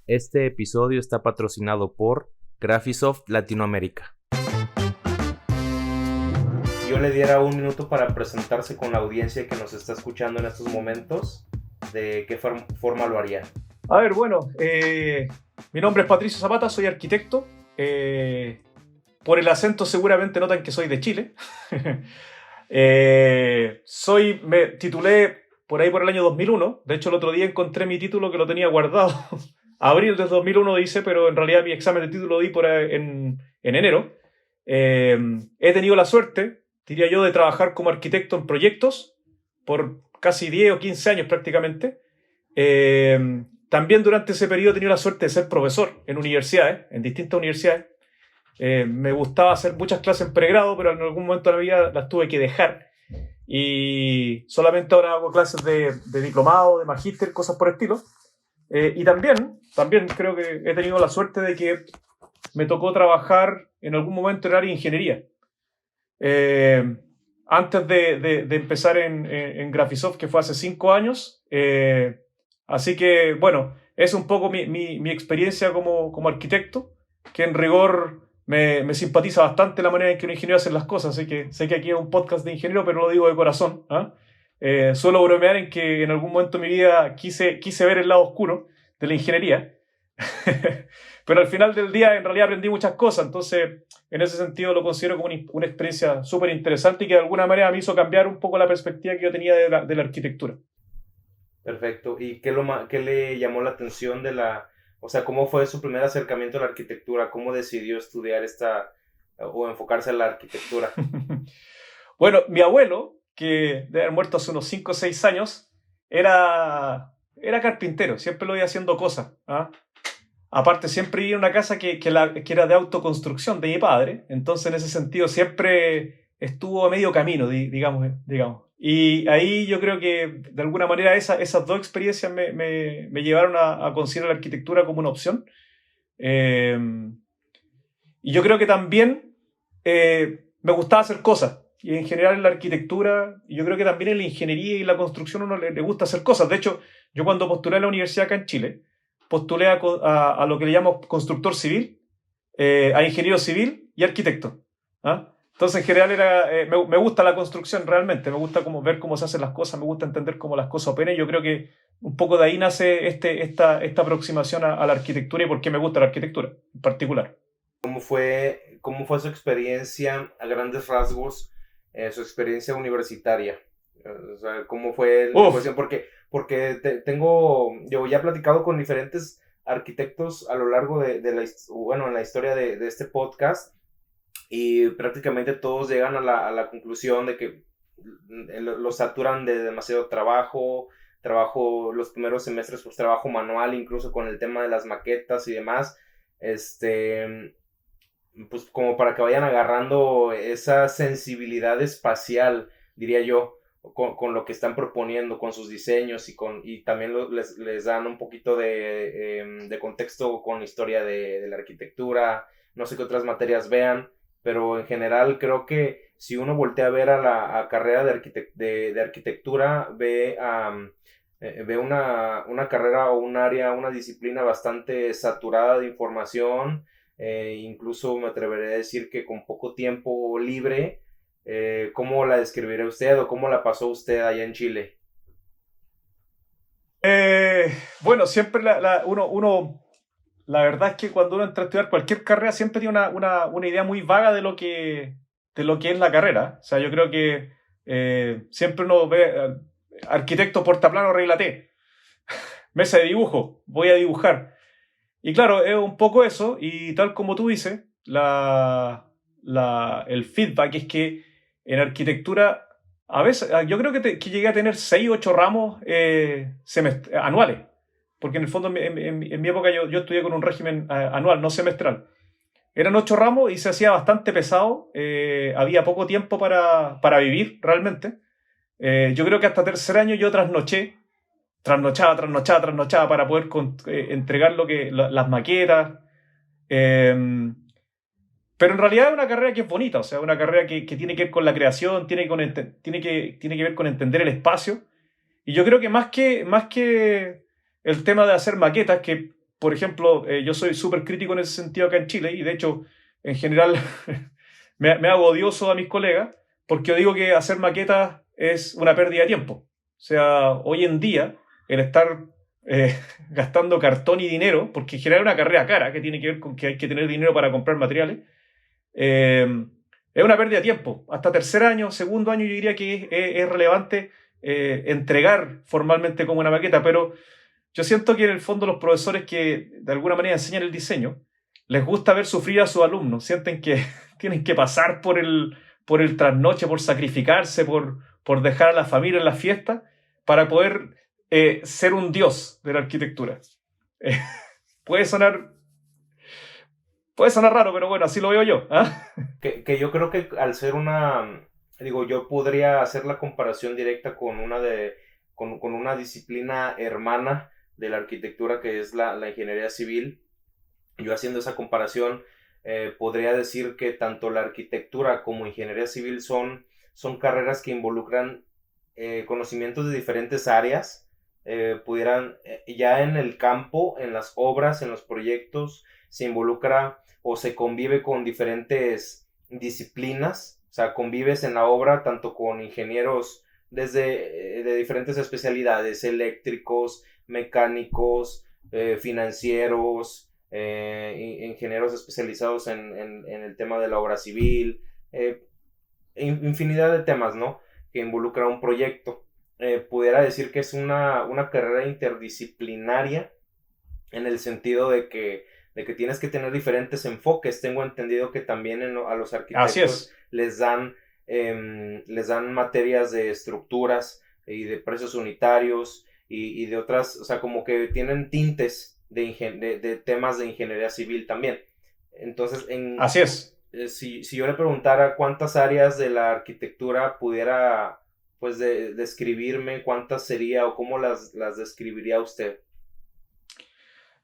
Este episodio está patrocinado por Graphisoft Latinoamérica. Si yo le diera un minuto para presentarse con la audiencia que nos está escuchando en estos momentos, ¿de qué forma lo haría? A ver, bueno, mi nombre es Patricio Zapata, soy arquitecto. Por el acento seguramente notan que soy de Chile. Me titulé por ahí por el año 2001. De hecho, el otro día encontré mi título que lo tenía guardado. Abril del 2001 dice, pero en realidad mi examen de título lo di en enero. He tenido la suerte, diría yo, de trabajar como arquitecto en proyectos por casi 10 o 15 años prácticamente. También durante ese periodo he tenido la suerte de ser profesor en universidades, en distintas universidades. Me gustaba hacer muchas clases en pregrado, pero en algún momento de la vida las tuve que dejar. Y solamente ahora hago clases de diplomado, de magíster, cosas por el estilo. Y también creo que he tenido la suerte de que me tocó trabajar en algún momento en el área de ingeniería. Antes de empezar en Graphisoft, que fue hace 5 años. Así que, bueno, es un poco mi experiencia como arquitecto, que en rigor me simpatiza bastante la manera en que un ingeniero hace las cosas. Así que sé que aquí es un podcast de ingeniero, pero lo digo de corazón. Suelo bromear en que en algún momento de mi vida quise ver el lado oscuro de la ingeniería. Pero al final del día en realidad aprendí muchas cosas. Entonces, en ese sentido lo considero como una experiencia súper interesante y que de alguna manera me hizo cambiar un poco la perspectiva que yo tenía de la arquitectura. Perfecto. ¿Y qué le llamó la atención o sea, cómo fue su primer acercamiento a la arquitectura? ¿Cómo decidió estudiar o enfocarse en la arquitectura? Bueno, mi abuelo, que debe haber muerto hace unos 5 o 6 años, era carpintero, siempre lo iba haciendo cosas. Aparte, siempre vivía en una casa que era de autoconstrucción de mi padre, entonces en ese sentido siempre estuvo a medio camino, digamos. Y ahí yo creo que de alguna manera esas dos experiencias me llevaron a considerar la arquitectura como una opción. Eh, y yo creo que también me gustaba hacer cosas. Y en general en la arquitectura, y yo creo que también en la ingeniería y la construcción a uno le gusta hacer cosas. De hecho, yo cuando postulé a la universidad acá en Chile, postulé a lo que le llamo constructor civil, a ingeniero civil y arquitecto. Entonces, en general me gusta la construcción realmente, me gusta ver cómo se hacen las cosas, me gusta entender cómo las cosas operan. Yo creo que un poco de ahí nace esta aproximación a la arquitectura y por qué me gusta la arquitectura en particular. ¿Cómo fue su experiencia a grandes rasgos, su experiencia universitaria? O sea, ¿cómo fue la cuestión? Porque yo ya he platicado con diferentes arquitectos a lo largo en la historia de este podcast, y prácticamente todos llegan a la conclusión de que los saturan de demasiado trabajo, los primeros semestres, pues trabajo manual, incluso con el tema de las maquetas y demás, pues como para que vayan agarrando esa sensibilidad espacial, diría yo, con lo que están proponiendo, con sus diseños, y también les dan un poquito de contexto con la historia de la arquitectura. No sé qué otras materias vean, pero en general creo que si uno voltea a ver a la carrera de arquitectura, ve una carrera o un área, una disciplina bastante saturada de información. Incluso me atreveré a decir que con poco tiempo libre. ¿Cómo la describiría usted o cómo la pasó usted allá en Chile? Bueno, siempre la verdad es que cuando uno entra a estudiar cualquier carrera siempre tiene una idea muy vaga de lo que es la carrera. O sea, yo creo que siempre uno ve arquitecto portaplano, regla T. Mesa de dibujo, voy a dibujar. Y claro, es un poco eso, y tal como tú dices, el feedback es que en arquitectura, a veces, yo creo que llegué a tener 6 o 8 ramos anuales, porque en el fondo en mi época yo estudié con un régimen anual, no semestral. Eran 8 ramos y se hacía bastante pesado, había poco tiempo para vivir realmente. Yo creo que hasta tercer año yo trasnochaba para poder entregar las maquetas. Pero en realidad es una carrera que es bonita, o sea, una carrera que tiene que ver con la creación, tiene que ver con entender el espacio. Y yo creo que más que el tema de hacer maquetas, que por ejemplo, yo soy súper crítico en ese sentido acá en Chile y de hecho, en general, me hago odioso a mis colegas porque yo digo que hacer maquetas es una pérdida de tiempo. O sea, hoy en día, el estar gastando cartón y dinero, porque en general es una carrera cara que tiene que ver con que hay que tener dinero para comprar materiales, es una pérdida de tiempo. Hasta tercer año, segundo año, yo diría que es relevante entregar formalmente como una maqueta, pero yo siento que en el fondo los profesores que de alguna manera enseñan el diseño, les gusta ver sufrir a sus alumnos, sienten que tienen que pasar por el trasnoche, por sacrificarse, por dejar a la familia en la fiesta, para poder ser un dios de la arquitectura. Eh, puede sonar Puede sonar raro, pero bueno, así lo veo yo. ¿Ah? Que yo creo que al ser digo, yo podría hacer la comparación directa con con una disciplina hermana de la arquitectura que es la ingeniería civil. Yo haciendo esa comparación, podría decir que tanto la arquitectura como ingeniería civil son carreras que involucran conocimientos de diferentes áreas, pudieran, ya en el campo, en las obras, en los proyectos, se involucra o se convive con diferentes disciplinas, o sea, convives en la obra tanto con ingenieros de diferentes especialidades, eléctricos, mecánicos, financieros, ingenieros especializados en el tema de la obra civil, infinidad de temas, ¿no? Que involucra un proyecto. Pudiera decir que es una carrera interdisciplinaria en el sentido de que tienes que tener diferentes enfoques. Tengo entendido que también a los arquitectos les dan materias de estructuras y de precios unitarios y de otras, o sea, como que tienen tintes de temas de ingeniería civil también. Entonces, Así es. Si yo le preguntara cuántas áreas de la arquitectura pudiera, pues, describirme, cuántas sería o cómo las describiría usted.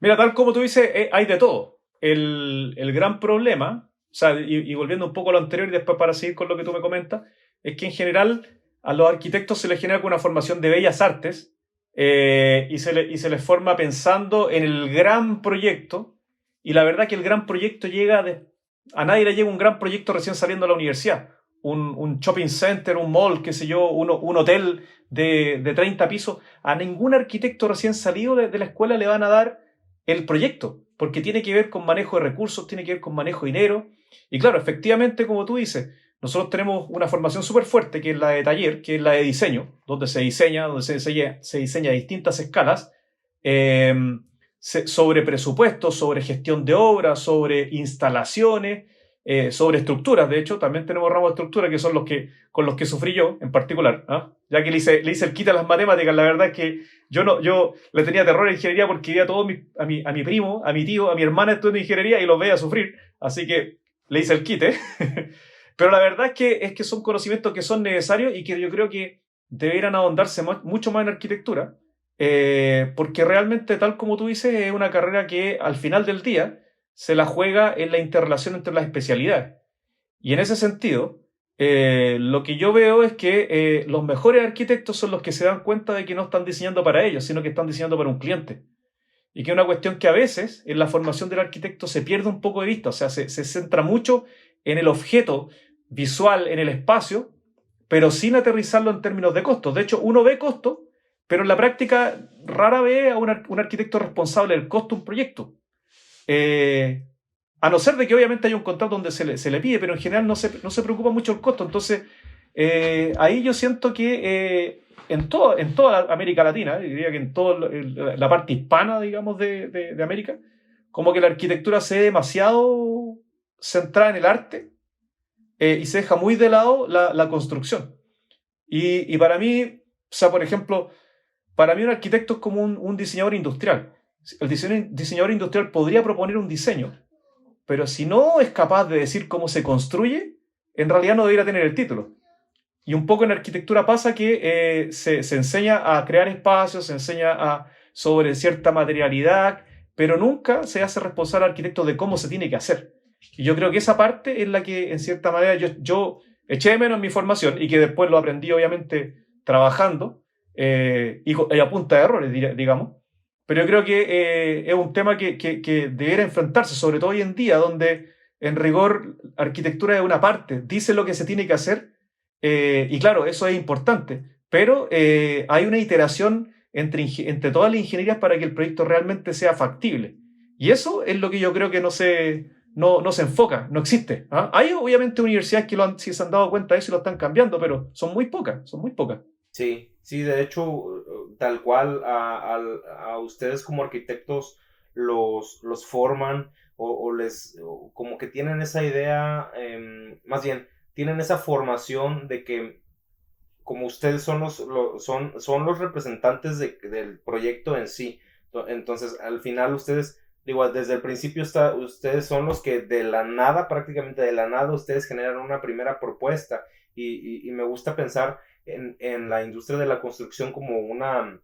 Mira, tal como tú dices, hay de todo. El gran problema, o sea, y volviendo un poco a lo anterior y después para seguir con lo que tú me comentas, es que en general a los arquitectos se les genera una formación de bellas artes y se les forma pensando en el gran proyecto. Y la verdad que el gran proyecto a nadie le llega un gran proyecto recién saliendo de la universidad. Un shopping center, un mall, qué sé yo, un hotel de 30 pisos. A ningún arquitecto recién salido de la escuela le van a dar el proyecto, porque tiene que ver con manejo de recursos, tiene que ver con manejo de dinero. Y claro, efectivamente, como tú dices, nosotros tenemos una formación súper fuerte, que es la de taller, que es la de diseño, donde se diseña a distintas escalas, sobre presupuestos, sobre gestión de obras, sobre instalaciones, sobre estructuras. De hecho, también tenemos ramos de estructura que son con los que sufrí yo en particular. ¿Ah? Ya que le hice el quite a las matemáticas, la verdad es que yo le tenía terror a ingeniería porque veía a mi primo, a mi tío, a mi hermana estudiando ingeniería y los veía sufrir. Así que le hice el quite. Pero la verdad es que son conocimientos que son necesarios y que yo creo que deberían ahondarse mucho más en arquitectura. Porque realmente, tal como tú dices, es una carrera que al final del día se la juega en la interrelación entre las especialidades. Y en ese sentido, lo que yo veo es que los mejores arquitectos son los que se dan cuenta de que no están diseñando para ellos, sino que están diseñando para un cliente. Y que es una cuestión que a veces en la formación del arquitecto se pierde un poco de vista, o sea, se centra mucho en el objeto visual, en el espacio, pero sin aterrizarlo en términos de costos. De hecho, uno ve costos, pero en la práctica rara ve a un arquitecto responsable del costo de un proyecto. A no ser de que obviamente haya un contrato donde se le pide, pero en general no se preocupa mucho el costo. Entonces, ahí yo siento que en toda América Latina, diría que en toda la parte hispana, digamos, de América, como que la arquitectura se ve demasiado centrada en el arte y se deja muy de lado la construcción. Y para mí, o sea, por ejemplo, para mí un arquitecto es como un diseñador industrial. El diseñador industrial podría proponer un diseño, pero si no es capaz de decir cómo se construye, en realidad no debería tener el título. Y un poco en arquitectura pasa que se enseña a crear espacios, se enseña sobre cierta materialidad, pero nunca se hace responsable al arquitecto de cómo se tiene que hacer. Y yo creo que esa parte es la que, en cierta manera, yo eché de menos en mi formación y que después lo aprendí, obviamente, trabajando y a punta de errores, digamos. pero yo creo que es un tema que debiera enfrentarse, sobre todo hoy en día, donde en rigor arquitectura es una parte, dice lo que se tiene que hacer, y claro, eso es importante, pero hay una iteración entre todas las ingenierías para que el proyecto realmente sea factible. Y eso es lo que yo creo que no se enfoca, no existe. ¿Ah? Hay obviamente universidades que sí se han dado cuenta de eso y lo están cambiando, pero son muy pocas, son muy pocas. Sí, sí, de hecho, tal cual a ustedes como arquitectos los forman o como que tienen esa idea, más bien, tienen esa formación de que como ustedes son los representantes del proyecto en sí. Entonces, al final ustedes, digo, desde el principio ustedes son los que de la nada, prácticamente de la nada, ustedes generan una primera propuesta. Y me gusta pensar en la industria de la construcción como una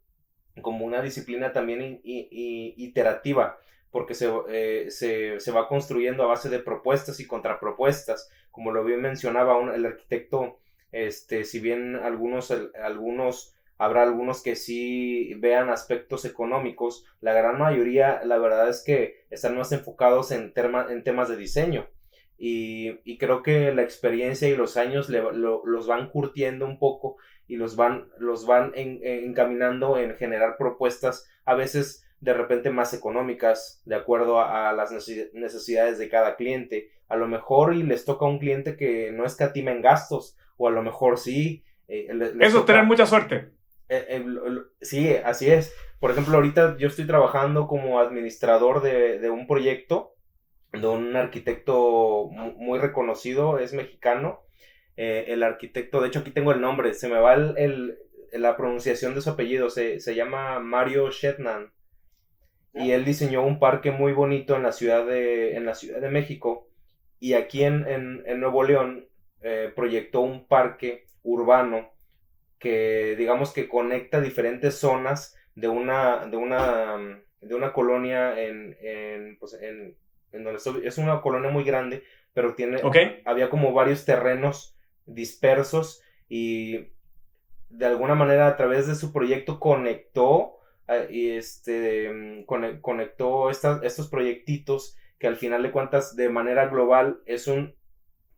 disciplina también iterativa, porque se va construyendo a base de propuestas y contrapropuestas, como lo bien mencionaba el arquitecto. Si bien habrá algunos que sí vean aspectos económicos, la gran mayoría, la verdad es que están más enfocados en temas de diseño. Y creo que la experiencia y los años los van curtiendo un poco y los van encaminando en generar propuestas a veces de repente más económicas, de acuerdo a las necesidades de cada cliente. A lo mejor y les toca a un cliente que no escatima en gastos, o a lo mejor sí. Les Eso es tener toca. mucha suerte. Sí, así es. Por ejemplo, ahorita yo estoy trabajando como administrador de un proyecto de un arquitecto muy reconocido, es mexicano. El arquitecto, de hecho aquí tengo el nombre, se me va la pronunciación de su apellido, se llama Mario Shetnan, y él diseñó un parque muy bonito en la Ciudad de México, y aquí en Nuevo León proyectó un parque urbano que digamos que conecta diferentes zonas de una colonia en donde es una colonia muy grande, pero ¿Ok? había como varios terrenos dispersos, y de alguna manera a través de su proyecto conectó estos proyectitos que al final de cuentas de manera global es un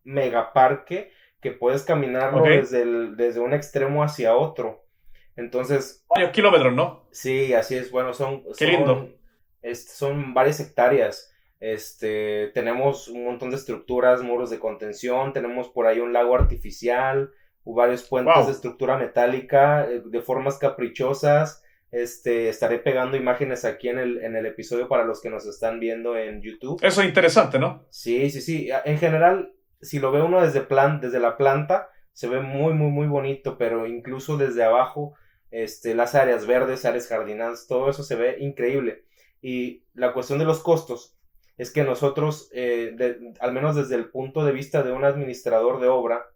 megaparque que puedes ¿Ok? caminarlo desde un extremo hacia otro. Entonces, Varios kilómetros, ¿no? sí, así es. Bueno, Qué lindo. son varias hectáreas. Tenemos un montón de estructuras, muros de contención, tenemos por ahí un lago artificial, varios puentes de Wow. estructura metálica, de formas caprichosas. Estaré pegando imágenes aquí en el episodio para los que nos están viendo en YouTube. Eso es interesante, ¿no? Sí, sí, sí. En general, si lo ve uno desde la planta, se ve muy, muy, muy bonito, pero incluso desde abajo, las áreas verdes, áreas jardinadas, todo eso se ve increíble. Y la cuestión de los costos es que nosotros, al menos desde el punto de vista de un administrador de obra,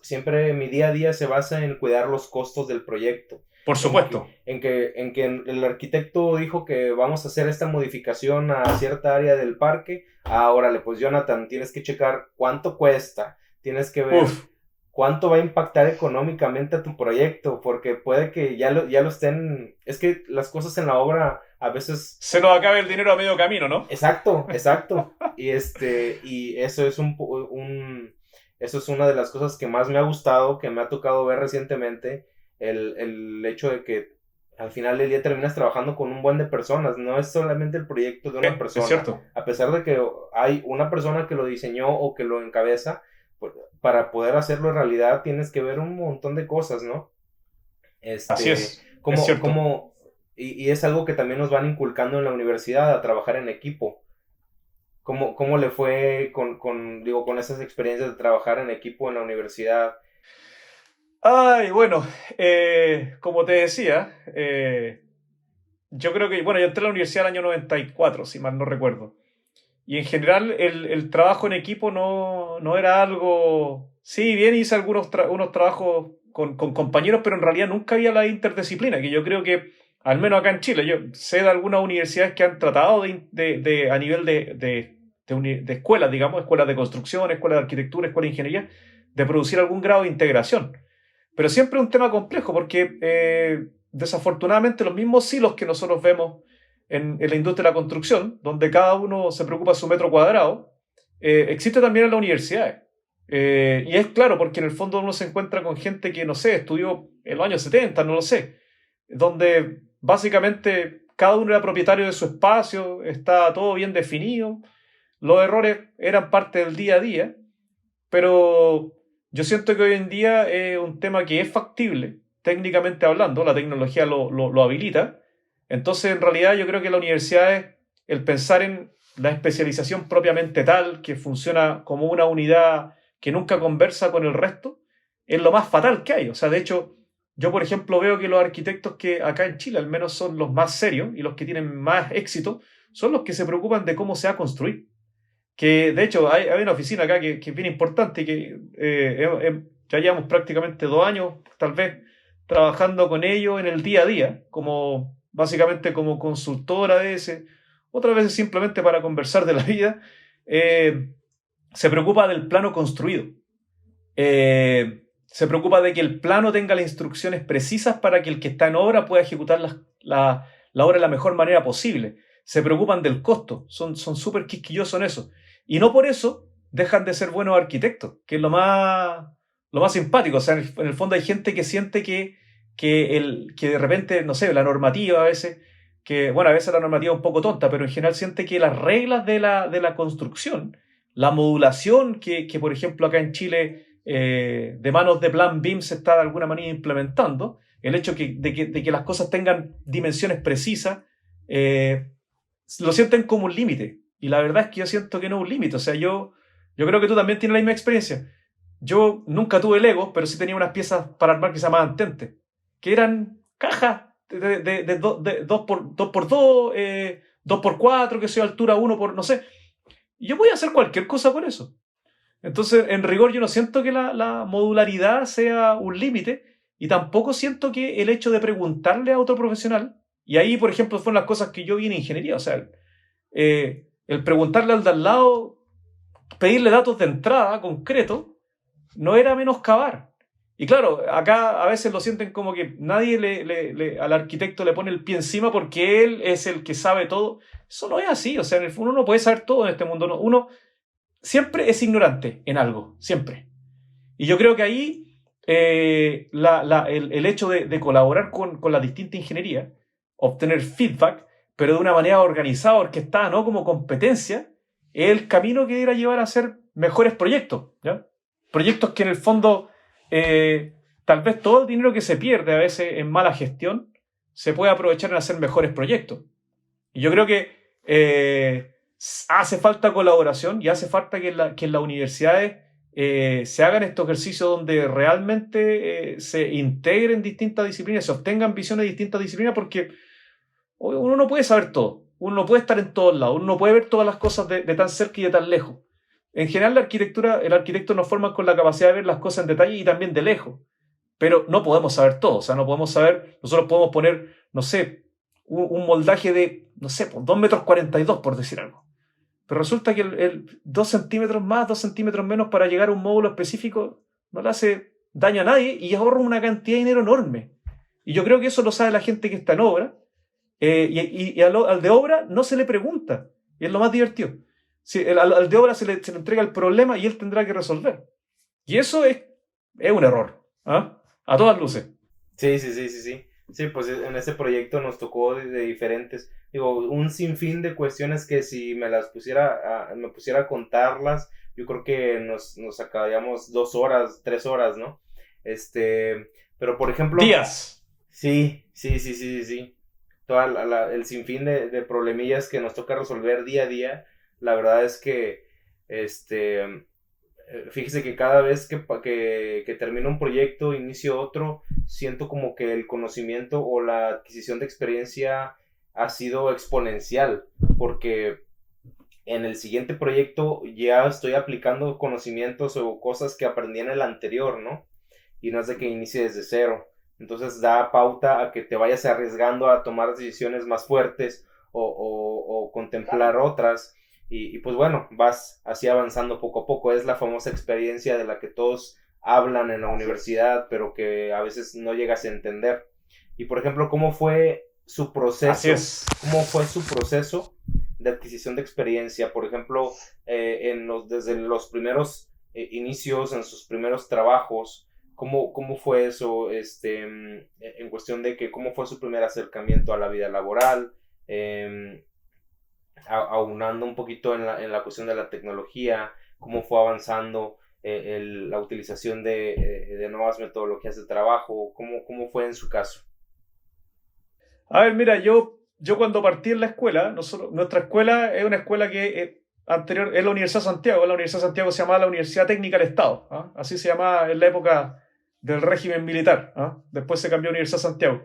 siempre mi día a día se basa en cuidar los costos del proyecto. Por En que, supuesto. en que, en que el arquitecto dijo que vamos a hacer esta modificación a cierta área del parque. Órale, pues Jonathan, tienes que checar cuánto cuesta, tienes que ver Uf. cuánto va a impactar económicamente a tu proyecto, porque puede que ya lo estén. Es que las cosas en la obra a veces. Se nos acaba el dinero a medio camino, ¿no? Exacto, exacto. Y eso es una de las cosas que más me ha gustado, que me ha tocado ver recientemente, el hecho de que al final del día terminas trabajando con un buen de personas, no es solamente el proyecto de una Es persona, cierto. a pesar de que hay una persona que lo diseñó o que lo encabeza, pues, para poder hacerlo realidad tienes que ver un montón de cosas, ¿no? Así Este, es como, cierto. como, y es algo que también nos van inculcando en la universidad, a trabajar en equipo. ¿Cómo le fue con esas experiencias de trabajar en equipo en la universidad? Ay, bueno, como te decía, yo creo que, bueno, yo entré a la universidad el año 94, si mal no recuerdo. Y en general el trabajo en equipo no era algo. Sí, bien hice unos trabajos con compañeros, pero en realidad nunca había la interdisciplina, que yo creo que, al menos acá en Chile, yo sé de algunas universidades que han tratado a nivel de escuelas, digamos, escuelas de construcción, escuelas de arquitectura, escuelas de ingeniería, de producir algún grado de integración. Pero siempre es un tema complejo porque desafortunadamente los mismos silos que nosotros vemos en la industria de la construcción, donde cada uno se preocupa de su metro cuadrado, existe también en las universidades. Y es claro, porque en el fondo uno se encuentra con gente que, no sé, estudió en los años 70, no lo sé, donde básicamente cada uno era propietario de su espacio, está todo bien definido, los errores eran parte del día a día, pero yo siento que hoy en día es un tema que es factible, técnicamente hablando, la tecnología lo habilita. Entonces, en realidad, yo creo que la universidad es el pensar en la especialización propiamente tal, que funciona como una unidad que nunca conversa con el resto, es lo más fatal que hay. O sea, de hecho, yo, por ejemplo, veo que los arquitectos que acá en Chile al menos son los más serios y los que tienen más éxito, son los que se preocupan de cómo se va a construir. Que de hecho hay una oficina acá que es bien importante y que ya llevamos prácticamente 2 años, tal vez, trabajando con ellos en el día a día, como básicamente como consultora de ese, otras veces simplemente para conversar de la vida. Se preocupa del plano construido. Se preocupa de que el plano tenga las instrucciones precisas para que el que está en obra pueda ejecutar la obra de la mejor manera posible. Se preocupan del costo, son súper quisquillosos en eso. Y no por eso dejan de ser buenos arquitectos, que es lo más simpático. O sea, en el fondo hay gente que siente que de repente, no sé, la normativa a veces, que bueno, a veces la normativa es un poco tonta, pero en general siente que las reglas de la construcción, la modulación que por ejemplo acá en Chile de manos de Plan BIM se está de alguna manera implementando, el hecho de que las cosas tengan dimensiones precisas, lo sienten como un límite. Y la verdad es que yo siento que no es un límite. O sea, yo creo que tú también tienes la misma experiencia. Yo nunca tuve Legos, pero sí tenía unas piezas para armar que se llamaban Tente, que eran cajas de 2x2, 2x4, que sea altura 1 por, no sé. Y yo podía hacer cualquier cosa con eso. Entonces, en rigor, yo no siento que la modularidad sea un límite y tampoco siento que el hecho de preguntarle a otro profesional, y ahí, por ejemplo, fueron las cosas que yo vi en ingeniería, o sea, el preguntarle al de al lado, pedirle datos de entrada concreto, no era menoscabar. Y claro, acá a veces lo sienten como que nadie al arquitecto le pone el pie encima porque él es el que sabe todo. Eso no es así, o sea, uno no puede saber todo en este mundo. No. Uno siempre es ignorante en algo, siempre. Y yo creo que ahí el hecho de colaborar con la distinta ingeniería, obtener feedback, pero de una manera organizada, orquestada, no como competencia, es el camino que irá a llevar a hacer mejores proyectos, ¿ya? Proyectos que en el fondo, tal vez todo el dinero que se pierde a veces en mala gestión, se puede aprovechar en hacer mejores proyectos. Y yo creo que hace falta colaboración y hace falta que en las universidades se hagan estos ejercicios donde realmente se integren distintas disciplinas, se obtengan visiones de distintas disciplinas, porque uno no puede saber todo, uno no puede estar en todos lados, uno no puede ver todas las cosas de tan cerca y de tan lejos. En general, la arquitectura, el arquitecto nos forma con la capacidad de ver las cosas en detalle y también de lejos, pero no podemos saber todo. O sea, no podemos saber, nosotros podemos poner, no sé, un moldaje de, no sé, 2,42 metros, por decir algo. Pero resulta que el 2 centímetros más, 2 centímetros menos para llegar a un módulo específico no le hace daño a nadie y ahorra una cantidad de dinero enorme. Y yo creo que eso lo sabe la gente que está en obra, y al de obra no se le pregunta, y es lo más divertido. Si, al de obra se le entrega el problema y él tendrá que resolver. Y eso es un error, ¿ah? A todas luces. Sí, sí, sí, sí, sí. Sí, pues en ese proyecto nos tocó de diferentes, digo, un sinfín de cuestiones que si me las me pusiera a contarlas, yo creo que nos acabaríamos 2 horas, 3 horas, ¿no? Pero por ejemplo... Días. Sí, sí, sí, sí, sí, sí. Toda el sinfín de problemillas que nos toca resolver día a día, la verdad es que, fíjese que cada vez que termino un proyecto, inicio otro, siento como que el conocimiento o la adquisición de experiencia ha sido exponencial, porque en el siguiente proyecto ya estoy aplicando conocimientos o cosas que aprendí en el anterior, ¿no? Y no es de que inicie desde cero. Entonces da pauta a que te vayas arriesgando a tomar decisiones más fuertes o contemplar otras. Y pues bueno, vas así avanzando poco a poco. Es la famosa experiencia de la que todos hablan en la universidad, pero que a veces no llegas a entender. Y por ejemplo, ¿cómo fue su Así proceso? es. ¿Cómo fue su proceso de adquisición de experiencia? Por ejemplo, desde los primeros inicios, en sus primeros trabajos, ¿cómo fue eso? En cuestión de que cómo fue su primer acercamiento a la vida laboral, eh, aunando un poquito en la cuestión de la tecnología, cómo fue avanzando la utilización de nuevas metodologías de trabajo, cómo fue en su caso. A ver, mira, yo cuando partí en la escuela, nuestra escuela es una escuela que anterior es la Universidad de Santiago. La Universidad de Santiago se llamaba la Universidad Técnica del Estado. ¿Ah? Así se llamaba en la época del régimen militar. ¿Ah? Después se cambió a Universidad de Santiago.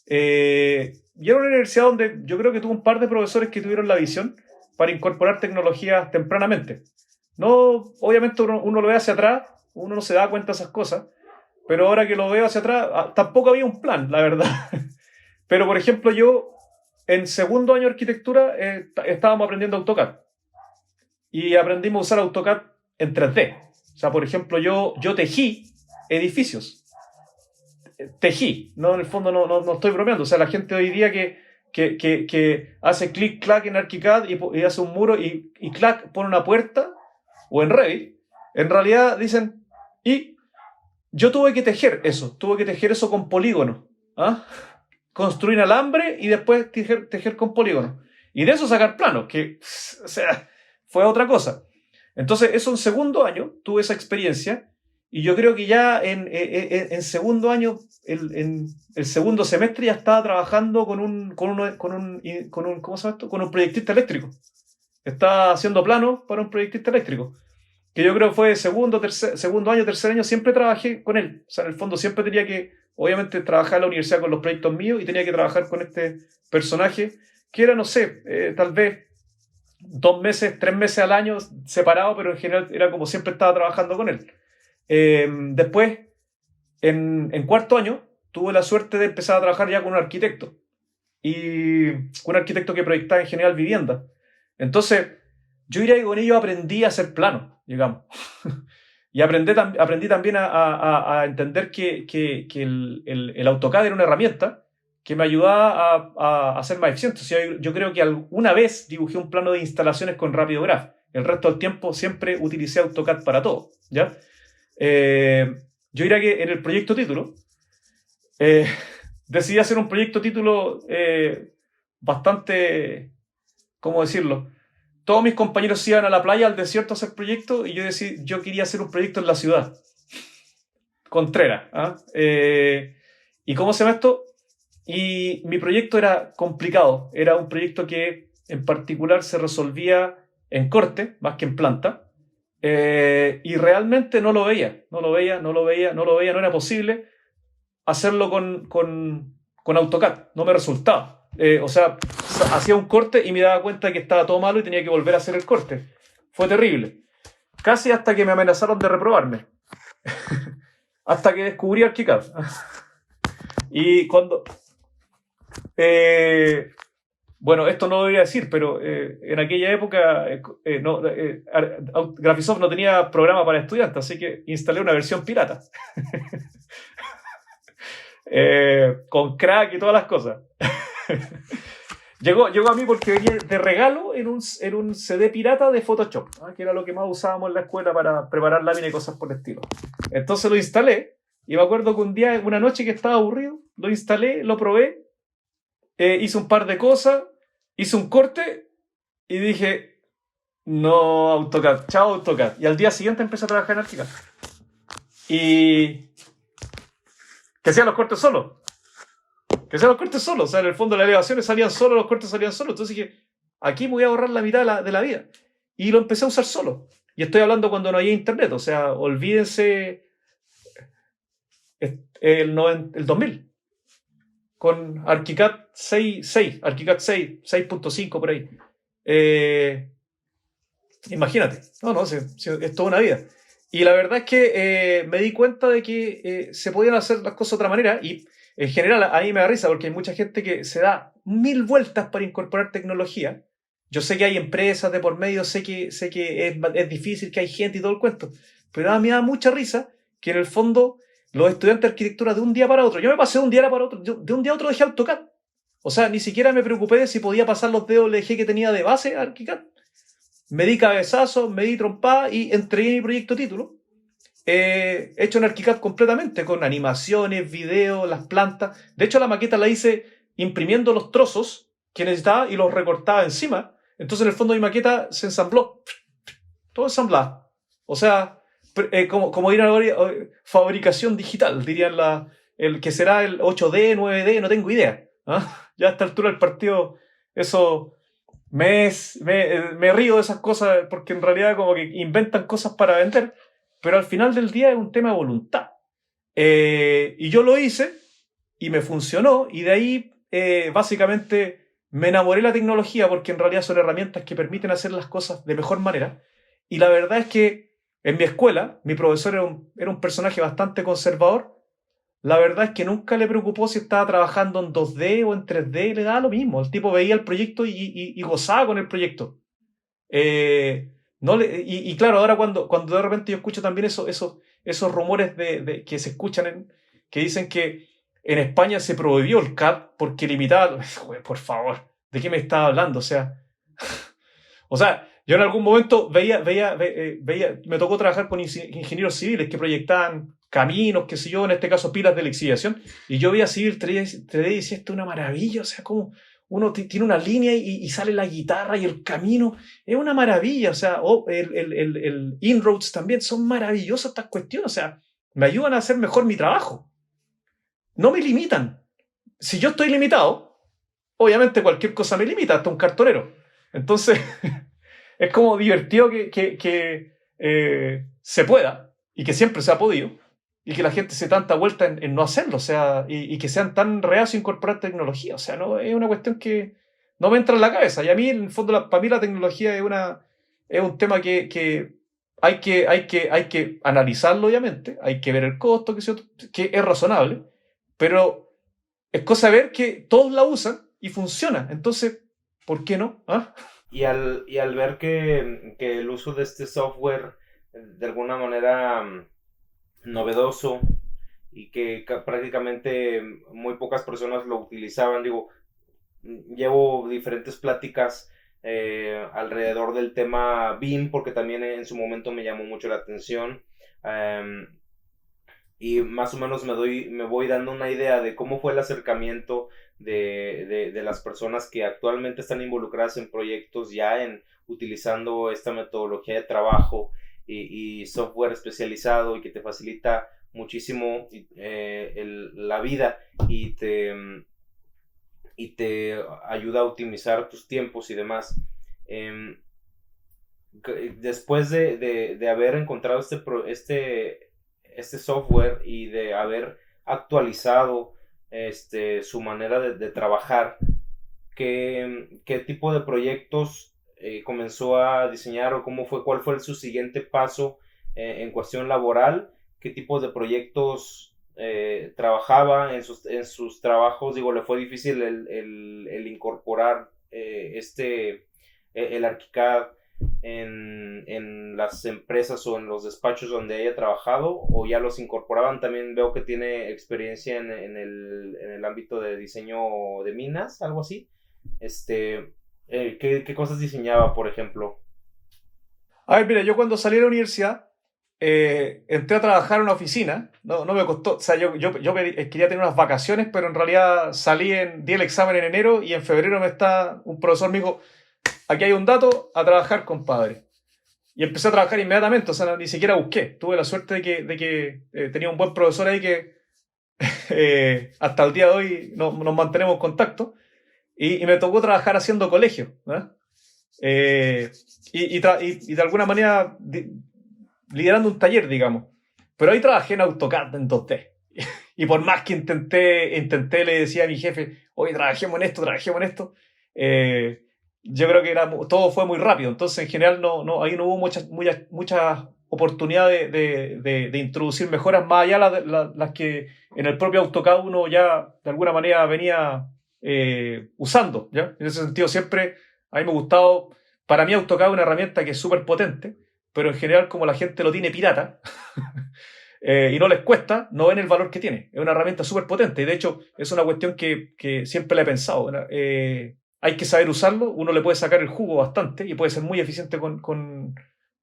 Y era una universidad donde yo creo que tuvo un par de profesores que tuvieron la visión para incorporar tecnologías tempranamente. No, obviamente uno lo ve hacia atrás, uno no se da cuenta de esas cosas, pero ahora que lo veo hacia atrás, tampoco había un plan, la verdad. Pero, por ejemplo, yo en segundo año de arquitectura estábamos aprendiendo AutoCAD y aprendimos a usar AutoCAD en 3D. O sea, por ejemplo, yo tejí edificios. Tejí, no, en el fondo no estoy bromeando. O sea, la gente hoy día que hace clic-clac en ArchiCAD y hace un muro y clac pone una puerta o en Revit, en realidad dicen, y yo tuve que tejer eso con polígonos. ¿Ah? Construir alambre y después tejer con polígonos. Y de eso sacar planos, que, o sea, fue otra cosa. Entonces, eso en segundo año, tuve esa experiencia, y yo creo que ya en segundo año, en el segundo semestre, ya estaba trabajando ¿cómo se llama esto? Con un proyectista eléctrico. Estaba haciendo planos para un proyectista eléctrico. Que yo creo que fue segundo año, tercer año, siempre trabajé con él. O sea, en el fondo siempre tenía que, obviamente, trabajar en la universidad con los proyectos míos y tenía que trabajar con este personaje, que era, no sé, tal vez 2 meses, 3 meses al año separado, pero en general era como siempre estaba trabajando con él. Después, en cuarto año, tuve la suerte de empezar a trabajar ya con un arquitecto. Y un arquitecto que proyectaba en general vivienda. Entonces, yo diría que con ello aprendí a hacer planos, digamos. Y aprendí también a entender que el AutoCAD era una herramienta que me ayudaba a ser más eficiente. O sea, yo creo que alguna vez dibujé un plano de instalaciones con Rapidograph. El resto del tiempo siempre utilicé AutoCAD para todo, ¿ya? Yo diría que en el proyecto título decidí hacer un proyecto título bastante, ¿cómo decirlo? Todos mis compañeros se iban a la playa, al desierto a hacer proyectos, y yo quería hacer un proyecto en la ciudad. Contreras. ¿Ah? ¿Y cómo se llama esto? Y mi proyecto era complicado. Era un proyecto que en particular se resolvía en corte, más que en planta. Y realmente no lo veía. No era posible hacerlo con AutoCAD. No me resultaba. O sea, hacía un corte y me daba cuenta que estaba todo malo y tenía que volver a hacer el corte. Fue terrible. Casi hasta que me amenazaron de reprobarme. Hasta que descubrí ArchiCAD. Y cuando... bueno, esto no lo debería decir, pero en aquella época Graphisoft no tenía programa para estudiantes, así que instalé una versión pirata. Con crack y todas las cosas. Llegó a mí porque venía de regalo en un CD pirata de Photoshop, ¿no? Que era lo que más usábamos en la escuela para preparar láminas y cosas por el estilo. Entonces lo instalé, y me acuerdo que una noche que estaba aburrido, lo instalé, lo probé, hice un par de cosas, hice un corte y dije, no, AutoCAD, chao AutoCAD. Y al día siguiente empecé a trabajar en ArchiCAD. Y que hacía los cortes solo. O sea, en el fondo las elevaciones salían solo, los cortes salían solo. Entonces dije, aquí me voy a ahorrar la mitad de la vida. Y lo empecé a usar solo. Y estoy hablando cuando no había internet. O sea, olvídense el 2000. Con ArchiCAD 6.6, ArchiCAD 6.5 por ahí. Imagínate. No, es toda una vida. Y la verdad es que me di cuenta de que se podían hacer las cosas de otra manera, y en general a mí me da risa porque hay mucha gente que se da 1000 vueltas para incorporar tecnología. Yo sé que hay empresas de por medio, sé que es difícil, que hay gente y todo el cuento, pero a mí me da mucha risa que en el fondo los estudiantes de arquitectura de un día para otro. Yo me pasé de un día para otro, de un día a otro dejé AutoCAD. O sea, ni siquiera me preocupé de si podía pasar los DWG que tenía de base a ArchiCAD. Me di cabezazos, me di trompada y entregué mi proyecto título. Hecho en ArchiCAD completamente, con animaciones, videos, las plantas. De hecho, la maqueta la hice imprimiendo los trozos que necesitaba y los recortaba encima. Entonces, en el fondo, mi maqueta se ensambló. Todo ensamblado. O sea, como ir a fabricación digital, dirían el que será el 8D, 9D, no tengo idea. ¿Ah? Ya a esta altura del partido, eso me río de esas cosas porque en realidad como que inventan cosas para vender, pero al final del día es un tema de voluntad. Y yo lo hice y me funcionó y de ahí básicamente me enamoré de la tecnología porque en realidad son herramientas que permiten hacer las cosas de mejor manera. Y la verdad es que en mi escuela, mi profesor era un personaje bastante conservador. La verdad es que nunca le preocupó si estaba trabajando en 2D o en 3D, le daba lo mismo. El tipo veía el proyecto y gozaba con el proyecto. Y claro, ahora cuando de repente yo escucho también esos rumores que se escuchan, que dicen que en España se prohibió el CAD porque limitaba... Por favor, ¿de qué me estaba hablando? O sea, yo en algún momento me tocó trabajar con ingenieros civiles que proyectaban caminos, qué sé yo, en este caso pilas de lixiviación, y yo veía Civil 3D y decía, esto es una maravilla, o sea, como uno tiene una línea y sale la guitarra y el camino, es una maravilla, o sea, el inroads también, son maravillosas estas cuestiones, o sea, me ayudan a hacer mejor mi trabajo, no me limitan. Si yo estoy limitado, obviamente cualquier cosa me limita, hasta un cartonero. Entonces, es como divertido que se pueda y que siempre se ha podido y que la gente se tanta vuelta en no hacerlo, o sea, y que sean tan reacios a incorporar tecnología. O sea, no es una cuestión que no me entra en la cabeza. Y a mí, en el fondo, para mí la tecnología es un tema que hay que analizarlo, obviamente. Hay que ver el costo, que es razonable. Pero es cosa de ver que todos la usan y funciona. Entonces, ¿por qué no? ¿Ah? Y al ver que el uso de este software de alguna manera novedoso y que prácticamente muy pocas personas lo utilizaban, digo, llevo diferentes pláticas alrededor del tema BIM porque también en su momento me llamó mucho la atención. Y más o menos me voy dando una idea de cómo fue el acercamiento de las personas que actualmente están involucradas en proyectos ya utilizando esta metodología de trabajo y software especializado y que te facilita muchísimo la vida y te ayuda a optimizar tus tiempos y demás. Después de haber encontrado este software y de haber actualizado su manera de trabajar, ¿qué tipo de proyectos comenzó a diseñar o cuál fue su siguiente paso en cuestión laboral? ¿Qué tipo de proyectos trabajaba en sus trabajos? Digo, le fue difícil el incorporar el ArchiCAD en las empresas o en los despachos donde haya trabajado, o ya los incorporaban. También veo que tiene experiencia en el ámbito de diseño de minas, algo así. ¿Qué cosas diseñaba, por ejemplo? A ver, mira, yo cuando salí de la universidad entré a trabajar en una oficina, no me costó, o sea, yo quería tener unas vacaciones, pero en realidad di el examen en enero y en febrero un profesor me dijo, aquí hay un dato, a trabajar, compadre. Y empecé a trabajar inmediatamente, o sea, ni siquiera busqué. Tuve la suerte de que tenía un buen profesor ahí que hasta el día de hoy nos mantenemos en contacto. Y me tocó trabajar haciendo colegio, ¿no? Y de alguna manera liderando un taller, digamos. Pero ahí trabajé en AutoCAD en 2D. Y por más que intenté, le decía a mi jefe, oye, trabajemos en esto. Yo creo que todo fue muy rápido, entonces en general ahí no hubo muchas oportunidades de introducir mejoras más allá de las que en el propio AutoCAD uno ya de alguna manera venía usando, ¿ya? En ese sentido siempre a mí me ha gustado, para mí AutoCAD es una herramienta que es súper potente, pero en general como la gente lo tiene pirata, y no les cuesta, no ven el valor que tiene. Es una herramienta súper potente y de hecho es una cuestión que siempre la he pensado. Hay que saber usarlo, uno le puede sacar el jugo bastante y puede ser muy eficiente con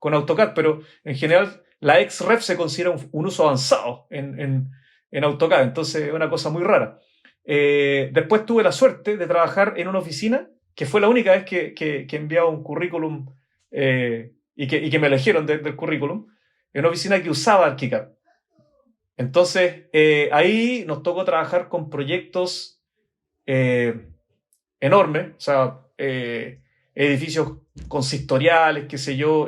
AutoCAD, pero en general la XREF se considera un uso avanzado en AutoCAD, entonces es una cosa muy rara. Después tuve la suerte de trabajar en una oficina, que fue la única vez que enviaba un currículum y que me eligieron del currículum, en una oficina que usaba ArchiCAD. Entonces, ahí nos tocó trabajar con proyectos enormes, o sea, edificios consistoriales, qué sé yo,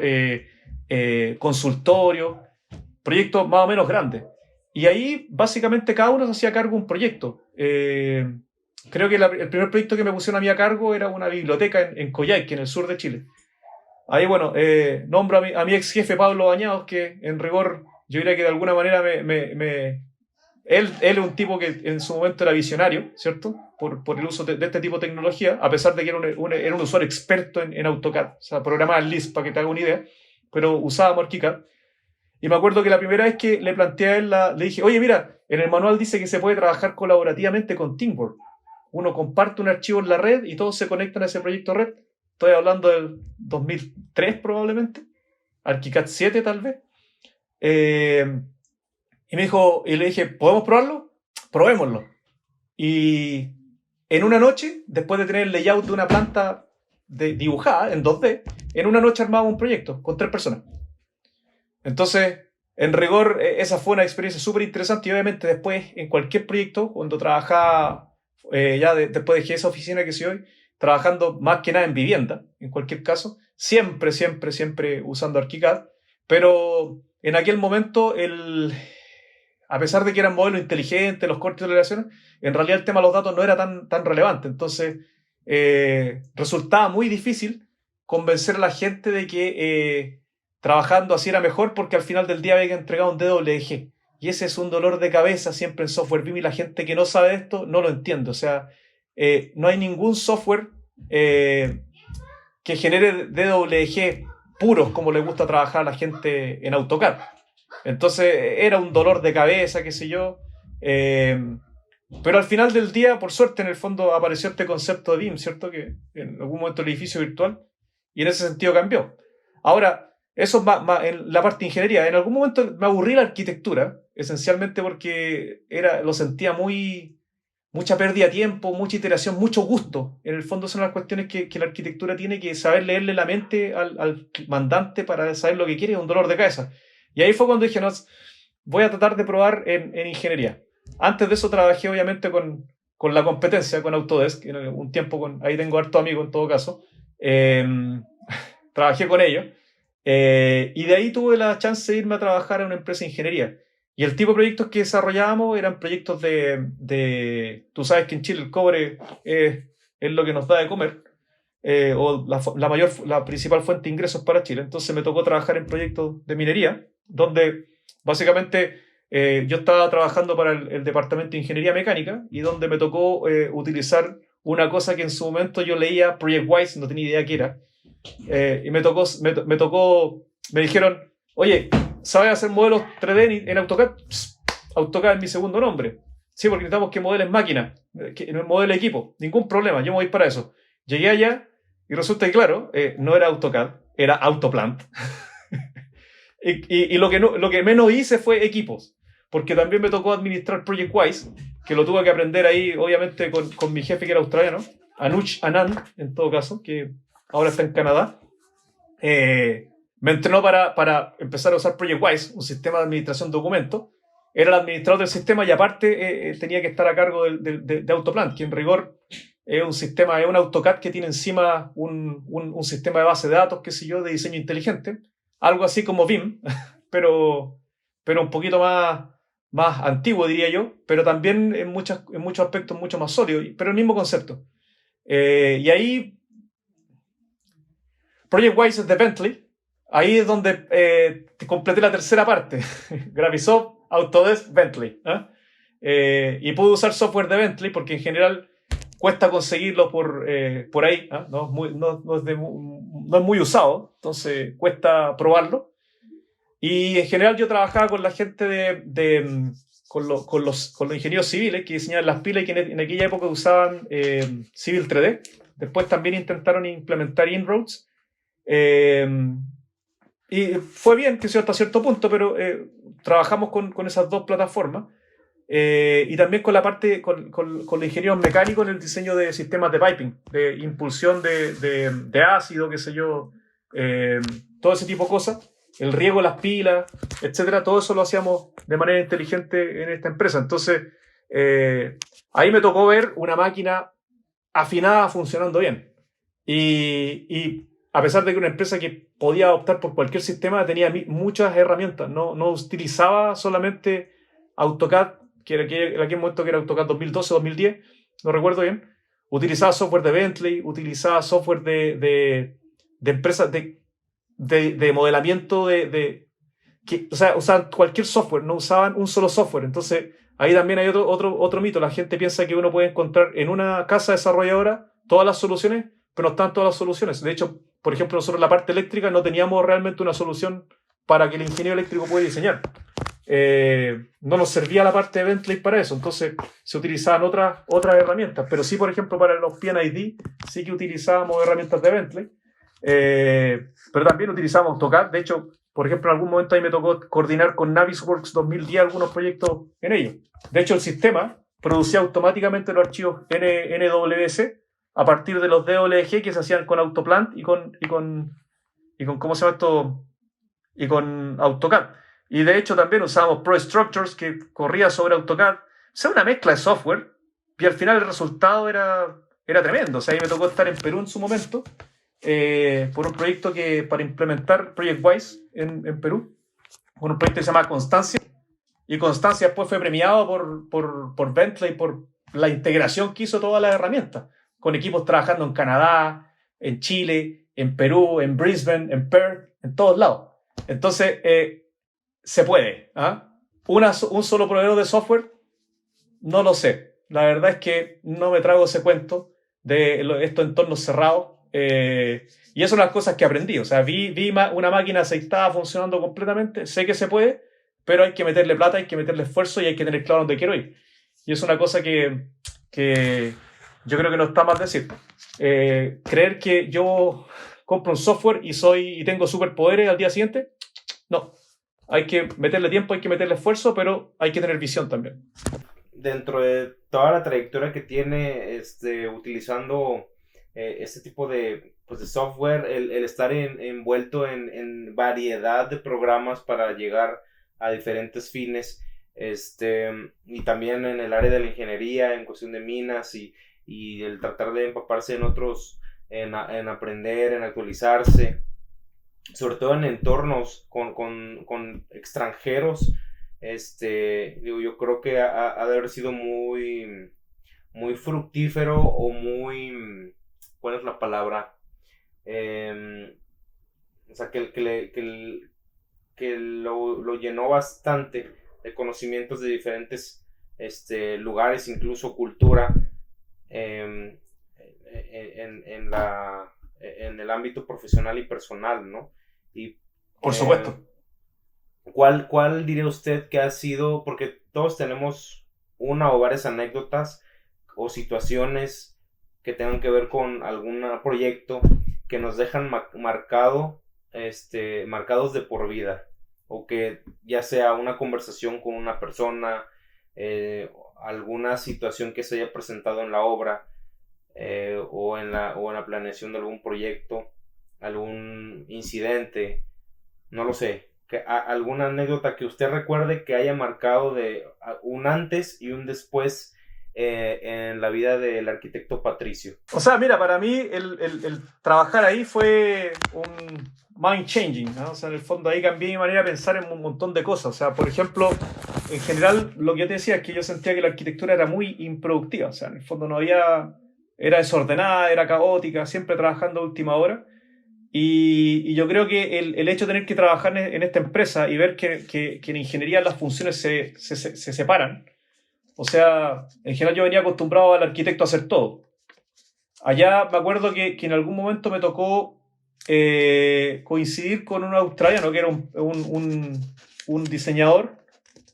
consultorios, proyectos más o menos grandes. Y ahí, básicamente, cada uno se hacía cargo de un proyecto. Creo que el primer proyecto que me pusieron a mí a cargo era una biblioteca en Coyhaique, en el sur de Chile. Ahí, bueno, nombro a mi ex jefe Pablo Bañados, que en rigor yo diría que de alguna manera él es un tipo que en su momento era visionario, ¿cierto? Por el uso de este tipo de tecnología, a pesar de que era un usuario experto en AutoCAD, o sea, programaba en Lisp, para que te haga una idea, pero usábamos ArchiCAD. Y me acuerdo que la primera vez que le planteé a él, le dije, oye, mira, en el manual dice que se puede trabajar colaborativamente con Teamwork. Uno comparte un archivo en la red y todos se conectan a ese proyecto red. Estoy hablando del 2003 probablemente, ArchiCAD 7 tal vez. Y me dijo, y le dije, ¿podemos probarlo? Probémoslo. Y en una noche, después de tener el layout de una planta dibujada en 2D, en una noche armamos un proyecto con 3 personas. Entonces, en rigor, esa fue una experiencia súper interesante y obviamente después, en cualquier proyecto, cuando trabajaba, después dejé esa oficina que soy hoy, trabajando más que nada en vivienda, en cualquier caso, siempre usando ArchiCAD, pero en aquel momento, a pesar de que eran modelos inteligentes, los cortes de toleración, en realidad el tema de los datos no era tan relevante, entonces resultaba muy difícil convencer a la gente de que trabajando así era mejor, porque al final del día había que entregar un DWG. Y ese es un dolor de cabeza siempre en software BIM y la gente que no sabe esto no lo entiende. O sea, no hay ningún software que genere DWG puros como le gusta trabajar a la gente en AutoCAD. Entonces era un dolor de cabeza, qué sé yo. Pero al final del día, por suerte, en el fondo apareció este concepto de BIM, ¿cierto? Que en algún momento el edificio virtual, y en ese sentido cambió. Ahora, eso es más en la parte de ingeniería. En algún momento me aburrí la arquitectura, esencialmente porque lo sentía mucha pérdida de tiempo, mucha iteración, mucho gusto. En el fondo son las cuestiones que la arquitectura tiene que saber leerle la mente al mandante para saber lo que quiere, es un dolor de cabeza. Y ahí fue cuando dije, no, voy a tratar de probar en ingeniería. Antes de eso trabajé obviamente con la competencia, con Autodesk, un tiempo ahí tengo harto amigo en todo caso. Trabajé con ellos. Y de ahí tuve la chance de irme a trabajar en una empresa de ingeniería. Y el tipo de proyectos que desarrollábamos eran proyectos tú sabes que en Chile el cobre es lo que nos da de comer, o la principal fuente de ingresos para Chile. Entonces me tocó trabajar en proyectos de minería, donde básicamente yo estaba trabajando para el departamento de ingeniería mecánica y donde me tocó utilizar una cosa que en su momento yo leía ProjectWise, no tenía idea qué era. Y me dijeron, oye, ¿sabes hacer modelos 3D en AutoCAD? Psst, AutoCAD es mi segundo nombre. Sí, porque necesitamos que modeles máquina, que modele equipo. Ningún problema, yo me voy para eso. Llegué allá y resulta que, claro, no era AutoCAD, era Autoplant. y lo que menos hice fue equipos, porque también me tocó administrar ProjectWise, que lo tuve que aprender ahí, obviamente, con mi jefe que era australiano, Anuj Anand, en todo caso, que ahora está en Canadá. Me entrenó para empezar a usar ProjectWise, un sistema de administración de documentos. Era el administrador del sistema y aparte tenía que estar a cargo de Autoplant, que en rigor es un sistema, es un AutoCAD que tiene encima un sistema de base de datos, qué sé yo, de diseño inteligente. Algo así como BIM, pero un poquito más antiguo, diría yo, pero también en muchos aspectos mucho más sólido, pero el mismo concepto. Y ahí ProjectWise es de Bentley. Ahí es donde completé la tercera parte. Graphisoft, Autodesk, Bentley. Y pude usar software de Bentley porque en general cuesta conseguirlo por ahí. No es muy usado, entonces cuesta probarlo. Y en general yo trabajaba con la gente con los ingenieros civiles que diseñaban las pilas y que en aquella época usaban Civil 3D. Después también intentaron implementar Inroads. Eh, y fue bien, que sea hasta cierto punto, pero trabajamos con esas dos plataformas. Y también con la parte, con los ingenieros mecánicos en el diseño de sistemas de piping, de impulsión de ácido, qué sé yo, todo ese tipo de cosas, el riego de las pilas, etcétera, todo eso lo hacíamos de manera inteligente en esta empresa. Entonces, ahí me tocó ver una máquina afinada funcionando bien. Y a pesar de que una empresa que podía optar por cualquier sistema tenía muchas herramientas, no utilizaba solamente AutoCAD, en aquel momento que era AutoCAD 2012 2010, no recuerdo bien. Utilizaba software de Bentley, utilizaba software de empresas de modelamiento o sea, usaban cualquier software, no usaban un solo software. Entonces, ahí también hay otro mito. La gente piensa que uno puede encontrar en una casa desarrolladora todas las soluciones, pero no están todas las soluciones. De hecho, por ejemplo, nosotros en la parte eléctrica no teníamos realmente una solución para que el ingeniero eléctrico pueda diseñar. No nos servía la parte de Bentley para eso, entonces se utilizaban otras herramientas, pero sí, por ejemplo, para los PNID sí que utilizábamos herramientas de Bentley, pero también utilizábamos AutoCAD. De hecho, por ejemplo, en algún momento ahí me tocó coordinar con Navisworks 2010 algunos proyectos en ello. De hecho, el sistema producía automáticamente los archivos NWS a partir de los DWG que se hacían con Autoplant y con ¿cómo se llama esto? Y con AutoCAD. Y de hecho también usábamos ProStructures que corría sobre AutoCAD. O sea, una mezcla de software. Y al final el resultado era tremendo. O sea, ahí me tocó estar en Perú en su momento por un proyecto para implementar ProjectWise en Perú. Por un proyecto que se llama Constancia. Y Constancia después fue premiado por Bentley por la integración que hizo todas las herramientas. Con equipos trabajando en Canadá, en Chile, en Perú, en Brisbane, en Perth, en todos lados. Entonces, se puede. ¿Ah? Un solo proveedor de software, no lo sé. La verdad es que no me trago ese cuento de estos entornos cerrados. Y eso son las cosas que aprendí. O sea, vi una máquina aceitada funcionando completamente. Sé que se puede, pero hay que meterle plata, hay que meterle esfuerzo y hay que tener claro dónde quiero ir. Y es una cosa que yo creo que no está mal decir. Creer que yo compro un software y tengo superpoderes al día siguiente, no. Hay que meterle tiempo, hay que meterle esfuerzo, pero hay que tener visión también. Dentro de toda la trayectoria que tiene utilizando este tipo pues de software, el estar envuelto en variedad de programas para llegar a diferentes fines, y también en el área de la ingeniería, en cuestión de minas y el tratar de empaparse en otros, en aprender, en actualizarse, sobre todo en entornos con extranjeros. Yo creo que ha de haber sido muy fructífero o ¿cuál es la palabra? O sea, que lo llenó bastante de conocimientos de diferentes lugares, incluso cultura, en el ámbito profesional y personal, ¿no? Y Por supuesto. ¿cuál diría usted que ha sido, porque todos tenemos una o varias anécdotas o situaciones que tengan que ver con algún proyecto que nos dejan marcados de por vida, o que ya sea una conversación con una persona, alguna situación que se haya presentado en la obra, o en la planeación de algún proyecto, algún incidente, no lo sé, alguna anécdota que usted recuerde que haya marcado de un antes y un después en la vida del arquitecto Patricio. O sea, mira, para mí el trabajar ahí fue un mind changing, ¿no? O sea, en el fondo ahí cambié mi manera de pensar en un montón de cosas. O sea, por ejemplo, en general lo que yo te decía es que yo sentía que la arquitectura era muy improductiva. O sea, en el fondo era desordenada, era caótica, siempre trabajando a última hora. Y yo creo que el hecho de tener que trabajar en esta empresa y ver que en ingeniería las funciones se separan. O sea, en general yo venía acostumbrado al arquitecto a hacer todo. Allá me acuerdo que en algún momento me tocó coincidir con un australiano que era un diseñador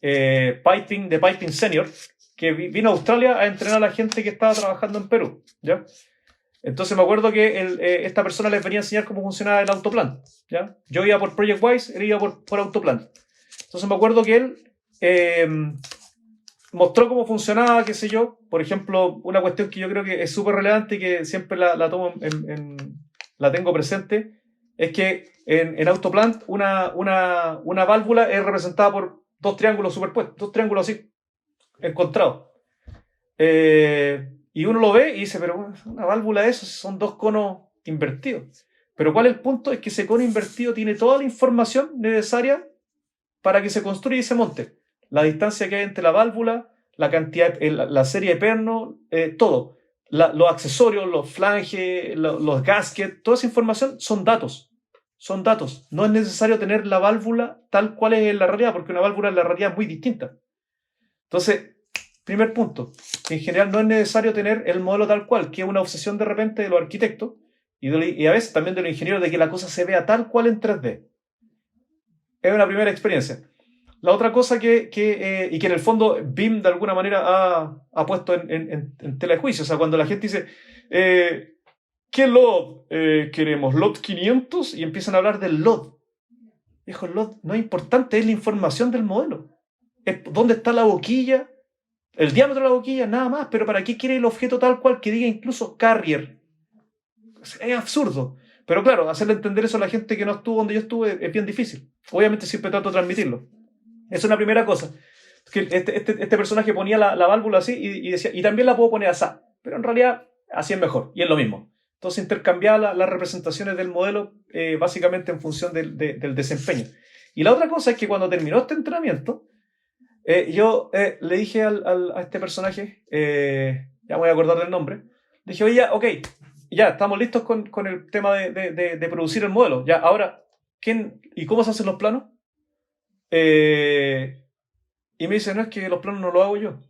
de Piping Senior, que vino a Australia a entrenar a la gente que estaba trabajando en Perú, ¿ya? Entonces me acuerdo que esta persona les venía a enseñar cómo funcionaba el autoplan, ¿ya? Yo iba por Project Wise, él iba por autoplan. Entonces me acuerdo que él mostró cómo funcionaba, qué sé yo. Por ejemplo, una cuestión que yo creo que es súper relevante y que siempre la tomo la tengo presente, es que en Autoplant una válvula es representada por dos triángulos superpuestos, dos triángulos así, encontrados. Y uno lo ve y dice, pero una válvula de esos son dos conos invertidos. Pero ¿cuál es el punto? Es que ese cono invertido tiene toda la información necesaria para que se construya y se monte. La distancia que hay entre la válvula, la cantidad, la serie de pernos, todo. Los accesorios, los flanges, los gaskets, toda esa información son datos. Son datos. No es necesario tener la válvula tal cual es en la realidad, porque una válvula en la realidad es muy distinta. Entonces, primer punto, en general no es necesario tener el modelo tal cual, que es una obsesión de repente de los arquitectos y a veces también de los ingenieros de que la cosa se vea tal cual en 3D. Es una primera experiencia. La otra cosa y que en el fondo BIM de alguna manera ha puesto en tela de juicio, o sea, cuando la gente dice, ¿qué LOD queremos? ¿LOD 500? Y empiezan a hablar del LOD. Dijo, el LOD no es importante, es la información del modelo. Es dónde está la boquilla, el diámetro de la boquilla, nada más, pero ¿para qué quiere el objeto tal cual que diga incluso carrier? Es absurdo. Pero claro, hacerle entender eso a la gente que no estuvo donde yo estuve es bien difícil. Obviamente siempre trato de transmitirlo. Es una primera cosa. Que este personaje ponía la válvula así y decía, y también la puedo poner así. Pero en realidad así es mejor, y es lo mismo. Entonces intercambiaba las representaciones del modelo básicamente en función del desempeño. Y la otra cosa es que cuando terminó este entrenamiento, yo le dije a este personaje, ya me voy a acordar del nombre, dije, oye, ya, ok, ya estamos listos con el tema de producir el modelo. Ya, ahora, ¿quién y cómo se hacen los planos? Y me dice, no, es que los planos no los hago yo.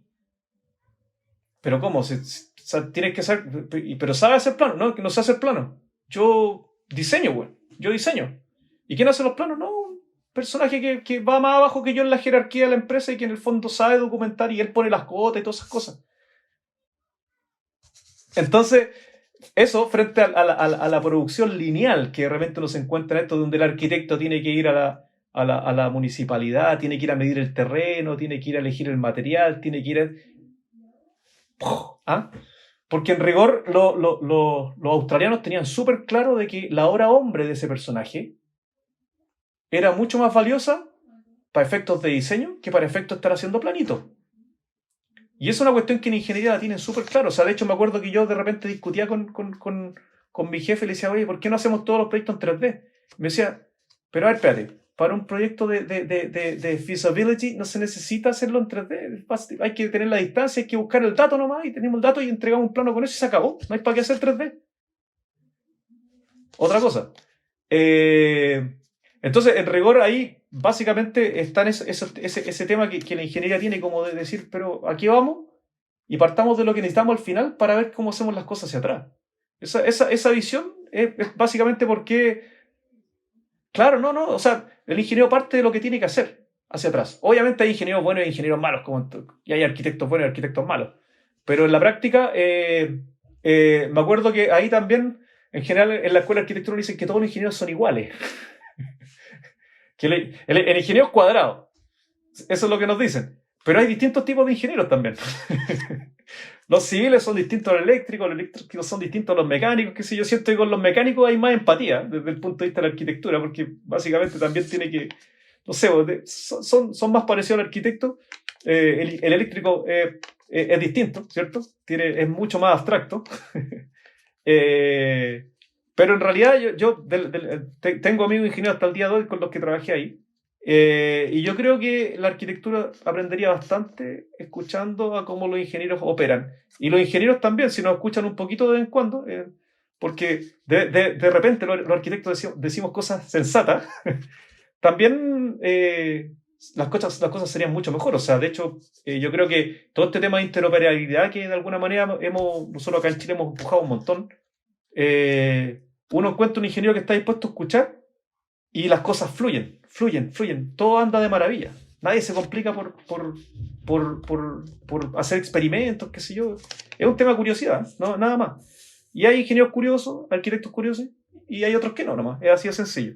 ¿Pero cómo? O sea, tienes que hacer... ¿Pero sabes hacer planos? No, que no sé hacer planos. Yo diseño, güey. Yo diseño. ¿Y quién hace los planos? No, un personaje que va más abajo que yo en la jerarquía de la empresa y que en el fondo sabe documentar y él pone las cuotas y todas esas cosas. Entonces, eso frente a la producción lineal que de repente uno se encuentra en esto, donde el arquitecto tiene que ir a la municipalidad, tiene que ir a medir el terreno, tiene que ir a elegir el material, tiene que ir ¿Ah? Porque en rigor los australianos tenían súper claro de que la hora hombre de ese personaje era mucho más valiosa para efectos de diseño que para efectos de estar haciendo planitos. Y es una cuestión que en ingeniería la tienen súper claro. O sea, de hecho me acuerdo que yo de repente discutía con mi jefe y le decía, oye, ¿por qué no hacemos todos los proyectos en 3D? Me decía, pero a ver, espérate, para un proyecto de feasibility no se necesita hacerlo en 3D. Hay que tener la distancia, hay que buscar el dato nomás y tenemos el dato y entregamos un plano con eso y se acabó. No hay para qué hacer 3D. Otra cosa. Entonces, en rigor ahí básicamente está ese tema que la ingeniería tiene como de decir, pero aquí vamos y partamos de lo que necesitamos al final para ver cómo hacemos las cosas hacia atrás. Esa visión es básicamente porque, claro, no, o sea, el ingeniero parte de lo que tiene que hacer hacia atrás. Obviamente hay ingenieros buenos e ingenieros malos, y hay arquitectos buenos y arquitectos malos. Pero en la práctica, me acuerdo que ahí también, en general, en la escuela de arquitectura dicen que todos los ingenieros son iguales. Que el ingeniero es cuadrado. Eso es lo que nos dicen. Pero hay distintos tipos de ingenieros también. Los civiles son distintos a los eléctricos son distintos a los mecánicos, qué sé yo. Siento que con los mecánicos hay más empatía desde el punto de vista de la arquitectura, porque básicamente también tiene que, no sé, son más parecidos al arquitecto. El eléctrico es distinto, ¿cierto? Es mucho más abstracto. Pero en realidad yo tengo amigos ingenieros hasta el día de hoy con los que trabajé ahí. Y yo creo que la arquitectura aprendería bastante escuchando a cómo los ingenieros operan. Y los ingenieros también, si nos escuchan un poquito de vez en cuando, porque de repente los arquitectos decimos cosas sensatas, también las cosas serían mucho mejor. O sea, de hecho, yo creo que todo este tema de interoperabilidad que de alguna manera nosotros acá en Chile hemos empujado un montón, uno encuentra un ingeniero que está dispuesto a escuchar y las cosas fluyen. Todo anda de maravilla. Nadie se complica por hacer experimentos, qué sé yo. Es un tema de curiosidad, no, nada más. Y hay ingenieros curiosos, arquitectos curiosos, y hay otros que no, nomás. Es así de sencillo.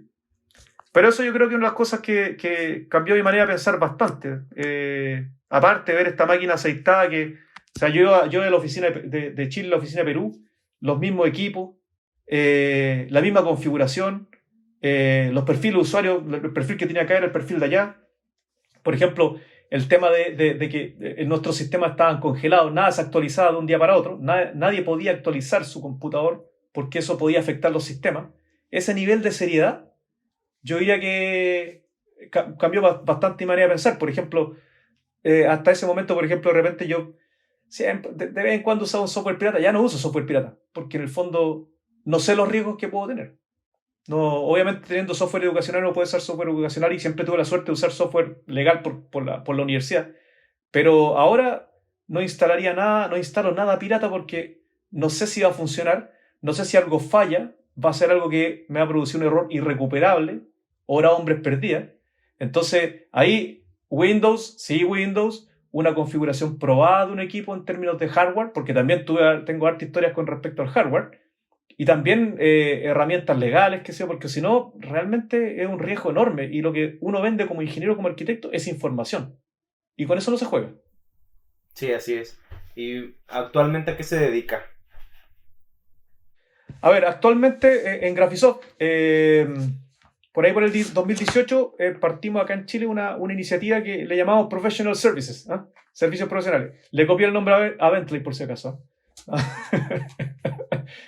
Pero eso yo creo que es una de las cosas que cambió mi manera de pensar bastante. Aparte de ver esta máquina aceitada que... O sea, yo de la oficina de Chile a la oficina de Perú, los mismos equipos, la misma configuración, los perfiles de usuarios, el perfil que tenía acá era el perfil de allá. Por ejemplo, el tema de que nuestros sistemas estaban congelados, nada se actualizaba de un día para otro, nadie podía actualizar su computador porque eso podía afectar los sistemas. Ese nivel de seriedad, yo diría que cambió bastante mi manera de pensar. Por ejemplo, hasta ese momento, por ejemplo, de repente yo de vez en cuando usaba un software pirata, ya no uso software pirata, porque en el fondo no sé los riesgos que puedo tener. No, obviamente teniendo software educacional no puedo usar software educacional y siempre tuve la suerte de usar software legal por la universidad. Pero ahora no instalaría nada, no instalo nada pirata porque no sé si va a funcionar, no sé si algo falla, va a ser algo que me va a producir un error irrecuperable, hora hombres perdidas. Entonces ahí Windows, una configuración probada de un equipo en términos de hardware, porque también tengo hartas historias con respecto al hardware, y también herramientas legales, qué sé yo, porque si no, realmente es un riesgo enorme. Y lo que uno vende como ingeniero, como arquitecto, es información. Y con eso no se juega. Sí, así es. ¿Y actualmente a qué se dedica? A ver, actualmente en Graphisoft, por ahí por el 2018, partimos acá en Chile una iniciativa que le llamamos Professional Services, ¿eh? Servicios profesionales. Le copié el nombre a Bentley, por si acaso.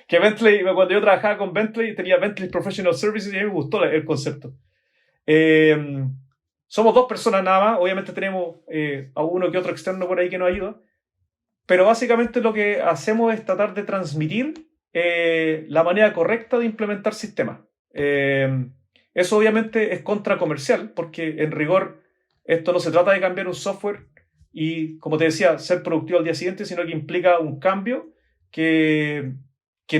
Que Bentley, cuando yo trabajaba con Bentley, tenía Bentley Professional Services y a mí me gustó el concepto. Somos dos personas nada más, obviamente tenemos a uno que otro externo por ahí que nos ayuda, pero básicamente lo que hacemos es tratar de transmitir la manera correcta de implementar sistemas. Eso obviamente es contracomercial, porque en rigor esto no se trata de cambiar un software y, como te decía, ser productivo al día siguiente, sino que implica un cambio que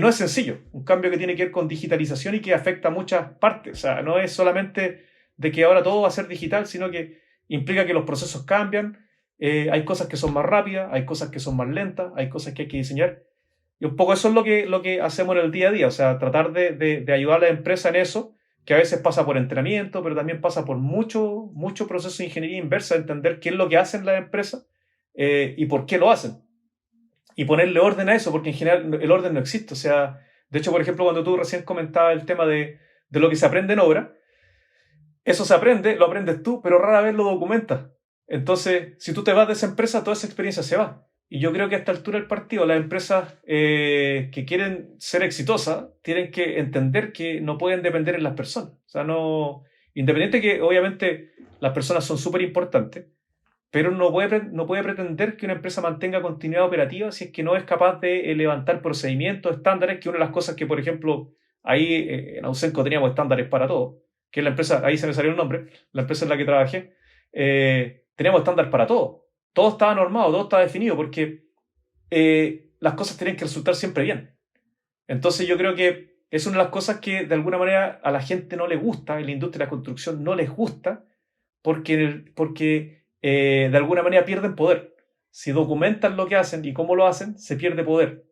no es sencillo, un cambio que tiene que ver con digitalización y que afecta a muchas partes. O sea, no es solamente de que ahora todo va a ser digital, sino que implica que los procesos cambian, hay cosas que son más rápidas, hay cosas que son más lentas, hay cosas que hay que diseñar. Y un poco eso es lo que hacemos en el día a día, o sea, tratar de ayudar a la empresa en eso, que a veces pasa por entrenamiento, pero también pasa por mucho proceso de ingeniería inversa, entender qué es lo que hacen las empresas y por qué lo hacen. Y ponerle orden a eso, porque en general el orden no existe. O sea, de hecho, por ejemplo, cuando tú recién comentabas el tema de lo que se aprende en obra, eso se aprende, lo aprendes tú, pero rara vez lo documentas. Entonces, si tú te vas de esa empresa, toda esa experiencia se va. Y yo creo que a esta altura del partido, las empresas que quieren ser exitosas tienen que entender que no pueden depender en las personas. O sea, no. Independiente que obviamente las personas son súper importantes, pero no puede pretender que una empresa mantenga continuidad operativa si es que no es capaz de levantar procedimientos, estándares, que una de las cosas que, por ejemplo, ahí en Ausenco teníamos estándares para todo, que es la empresa, ahí se me salió el nombre, la empresa en la que trabajé, teníamos estándares para todo estaba normado, todo estaba definido, porque las cosas tienen que resultar siempre bien. Entonces yo creo que es una de las cosas que de alguna manera a la gente no le gusta, en la industria de la construcción no les gusta, porque de alguna manera pierden poder. Si documentan lo que hacen y cómo lo hacen, se pierde poder.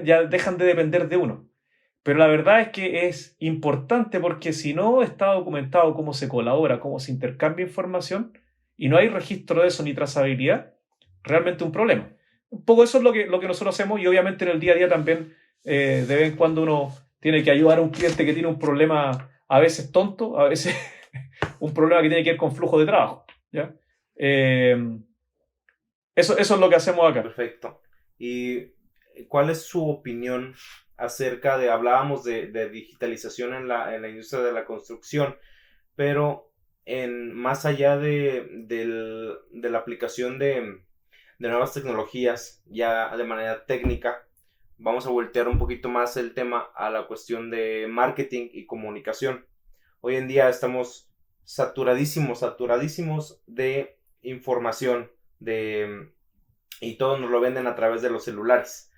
Ya dejan de depender de uno. Pero la verdad es que es importante porque si no está documentado cómo se colabora, cómo se intercambia información y no hay registro de eso ni trazabilidad, realmente un problema. Un poco eso es lo que nosotros hacemos y obviamente en el día a día también de vez en cuando uno tiene que ayudar a un cliente que tiene un problema a veces tonto, a veces un problema que tiene que ver con flujo de trabajo. ¿Ya? Eso es lo que hacemos acá. Perfecto. ¿Y cuál es su opinión acerca hablábamos de digitalización en la industria de la construcción, pero más allá de la aplicación de nuevas tecnologías, ya de manera técnica, vamos a voltear un poquito más el tema a la cuestión de marketing y comunicación. Hoy en día estamos saturadísimos de información, y todos nos lo venden a través de los celulares.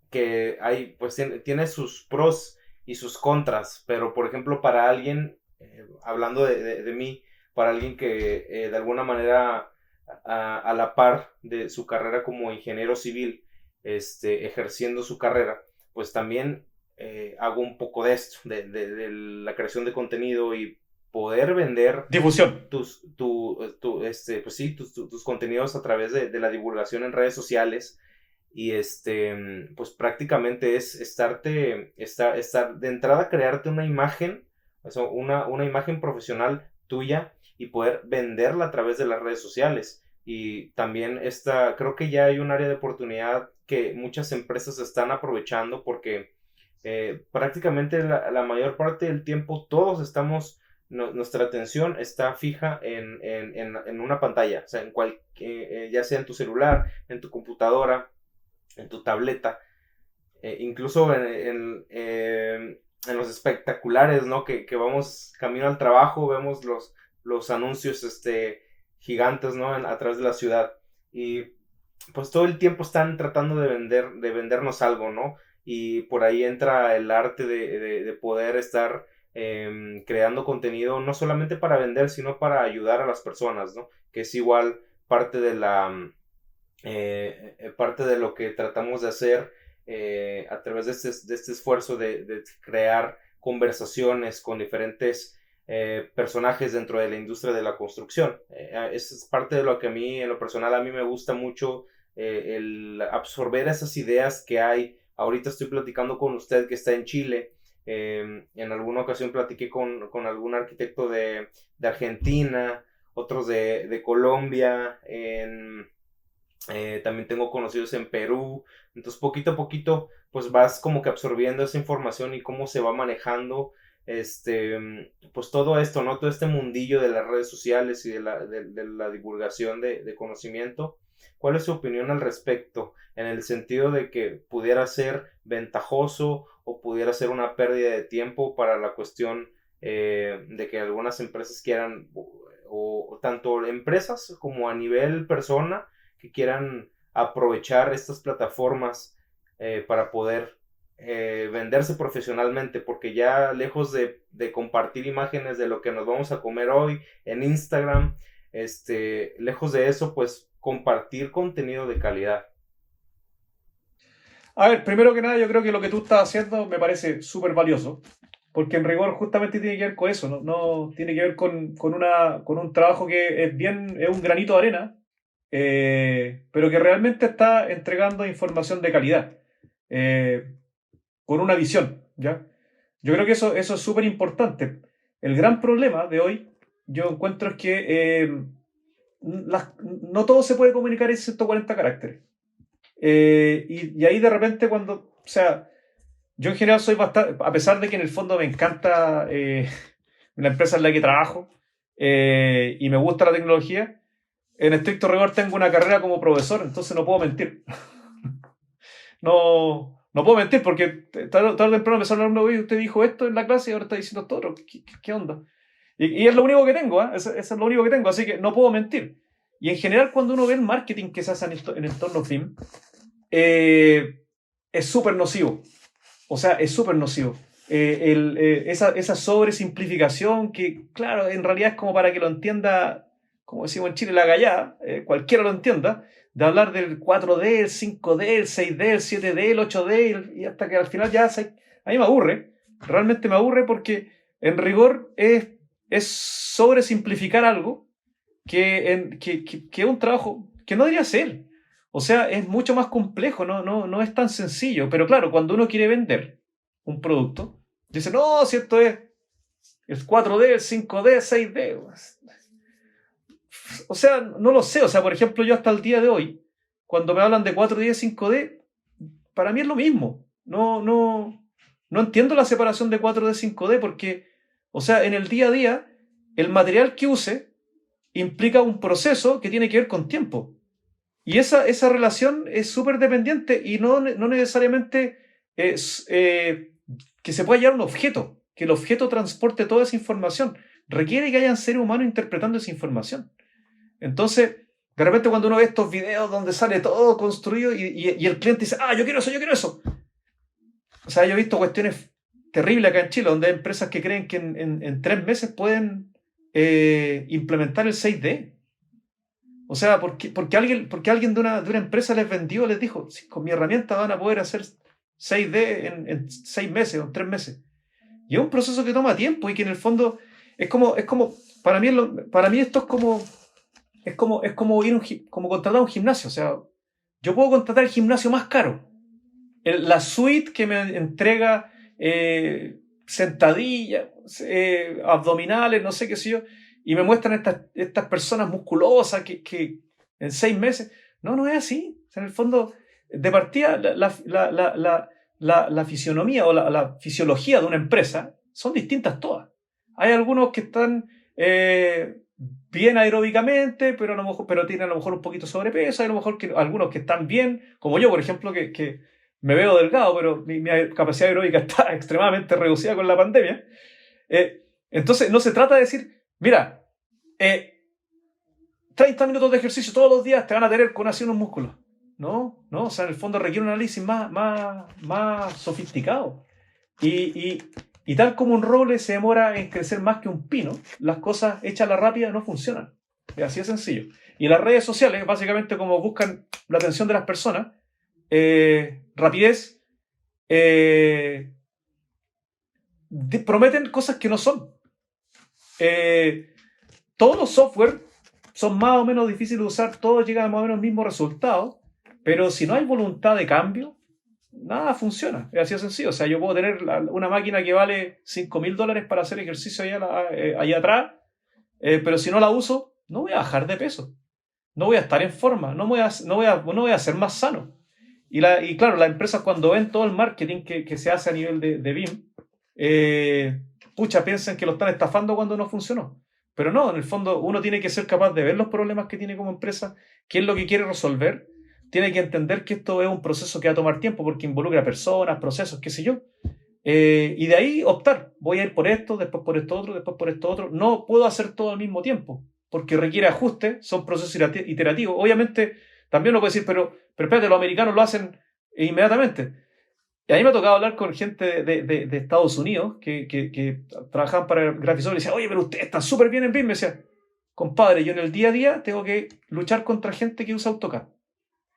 que hay, pues tiene sus pros y sus contras, pero por ejemplo para alguien, hablando de mí, para alguien que de alguna manera a la par de su carrera como ingeniero civil, ejerciendo su carrera, pues también hago un poco de esto, de la creación de contenido y poder vender Difusión. pues sí, tus contenidos a través de la divulgación en redes sociales. Y pues prácticamente es estar de entrada crearte una imagen, o sea, una imagen profesional tuya y poder venderla a través de las redes sociales. Y también creo que ya hay un área de oportunidad que muchas empresas están aprovechando porque prácticamente la mayor parte del tiempo todos estamos, nuestra atención está fija en una pantalla, o sea, ya sea en tu celular, en tu computadora, en tu tableta, incluso en los espectaculares, ¿no? Que vamos camino al trabajo, vemos los anuncios gigantes, ¿no? A través de la ciudad. Y pues todo el tiempo están tratando de vendernos algo, ¿no? Y por ahí entra el arte de poder estar creando contenido, no solamente para vender, sino para ayudar a las personas, ¿no? Que es igual parte parte de lo que tratamos de hacer a través de este esfuerzo de crear conversaciones con diferentes personajes dentro de la industria de la construcción. Eso es parte de lo que a mí, en lo personal, a mí me gusta mucho, el absorber esas ideas que hay. Ahorita estoy platicando con usted que está en Chile. En alguna ocasión platiqué con algún arquitecto de Argentina, otros de Colombia, también tengo conocidos en Perú. Entonces poquito a poquito pues vas como que absorbiendo esa información y cómo se va manejando pues todo esto, ¿no? Todo este mundillo de las redes sociales y de la divulgación de conocimiento. ¿Cuál es su opinión al respecto? En el sentido de que pudiera ser ventajoso o pudiera ser una pérdida de tiempo para la cuestión de que algunas empresas quieran, o tanto empresas como a nivel persona, que quieran aprovechar estas plataformas para poder venderse profesionalmente, porque ya lejos de compartir imágenes de lo que nos vamos a comer hoy en Instagram, lejos de eso, pues compartir contenido de calidad. A ver, primero que nada, yo creo que lo que tú estás haciendo me parece súper valioso, porque en rigor justamente tiene que ver con eso, no tiene que ver con un trabajo que es un granito de arena, pero que realmente está entregando información de calidad, con una visión, ¿ya? Yo creo que eso es súper importante. El gran problema de hoy, yo encuentro, es que no todo se puede comunicar en 140 caracteres. Y ahí de repente o sea, yo en general soy bastante, a pesar de que en el fondo me encanta la empresa en la que trabajo y me gusta la tecnología, en estricto rigor tengo una carrera como profesor, entonces no puedo mentir. No puedo mentir porque tarde o temprano me sale un alumno: "Oye, usted dijo esto en la clase y ahora está diciendo esto otro. ¿Qué onda?". Y es lo único que tengo, ¿eh? Eso es lo único que tengo, así que no puedo mentir. Y en general, cuando uno ve el marketing que se hace en entornos BIM, es súper nocivo. O sea, es súper nocivo. Esa sobresimplificación que, claro, en realidad es como para que lo entienda, como decimos en Chile, la gallada, cualquiera lo entienda, de hablar del 4D, el 5D, el 6D, el 7D, el 8D, y hasta que al final ya a mí me aburre. Realmente me aburre porque en rigor es sobresimplificar algo que es un trabajo que no debería ser. O sea, es mucho más complejo, no es tan sencillo. Pero claro, cuando uno quiere vender un producto, dice: "No, si esto es el 4D, el 5D, el 6D". O sea, no lo sé. O sea, por ejemplo, yo hasta el día de hoy, cuando me hablan de 4D y 5D, para mí es lo mismo. No entiendo la separación de 4D y 5D porque, o sea, en el día a día, el material que use implica un proceso que tiene que ver con tiempo. Y esa relación es súper dependiente y no necesariamente es que se pueda llevar un objeto, que el objeto transporte toda esa información. Requiere que haya un ser humano interpretando esa información. Entonces, de repente cuando uno ve estos videos donde sale todo construido y el cliente dice: "Ah, yo quiero eso", O sea, yo he visto cuestiones terribles acá en Chile, donde hay empresas que creen que en 3 meses pueden implementar el 6D. O sea, porque alguien de una empresa les vendió, les dijo, "Sí, con mi herramienta van a poder hacer 6D en 6 meses o en 3 meses". Y es un proceso que toma tiempo y que en el fondo es como para mí esto es como como contratar un gimnasio. O sea, yo puedo contratar el gimnasio más caro. La suite que me entrega sentadillas, abdominales, no sé qué sé yo, y me muestran estas personas musculosas que en 6 meses. No, no es así. O sea, en el fondo, de partida, la fisionomía o la fisiología de una empresa son distintas todas. Hay algunos que están bien aeróbicamente, pero tienen a lo mejor un poquito de sobrepeso. Hay a lo mejor algunos que están bien, como yo, por ejemplo, que me veo delgado, pero mi capacidad aeróbica está extremadamente reducida con la pandemia. Entonces, no se trata de decir, mira, 30 minutos de ejercicio todos los días te van a tener con así unos músculos. No, no, o sea, en el fondo requiere un análisis más sofisticado. Y tal como un roble se demora en crecer más que un pino, las cosas hechas a la rápida no funcionan. Es así de sencillo. Y las redes sociales, básicamente, como buscan la atención de las personas, rapidez, prometen cosas que no son. Todos los software son más o menos difíciles de usar, todos llegan a más o menos al mismo resultado, pero si no hay voluntad de cambio, nada funciona. Es así de sencillo. O sea, yo puedo tener una máquina que vale $5,000 para hacer ejercicio allá atrás, pero si no la uso, no voy a bajar de peso. No voy a estar en forma, no voy a ser más sano. Y claro, las empresas cuando ven todo el marketing que se hace a nivel de BIM, piensan que lo están estafando cuando no funcionó. Pero no, en el fondo uno tiene que ser capaz de ver los problemas que tiene como empresa, qué es lo que quiere resolver, tiene que entender que esto es un proceso que va a tomar tiempo porque involucra personas, procesos, qué sé yo. Y de ahí optar, voy a ir por esto, después por esto otro, después por esto otro. No puedo hacer todo al mismo tiempo porque requiere ajuste, son procesos iterativos. Obviamente, también uno puede decir, pero espérate, los americanos lo hacen inmediatamente. Y a mí me ha tocado hablar con gente de Estados Unidos que trabajaban para Graphisoft y decían, oye, pero ustedes están súper bien en BIM. Me decía, compadre, yo en el día a día tengo que luchar contra gente que usa AutoCAD.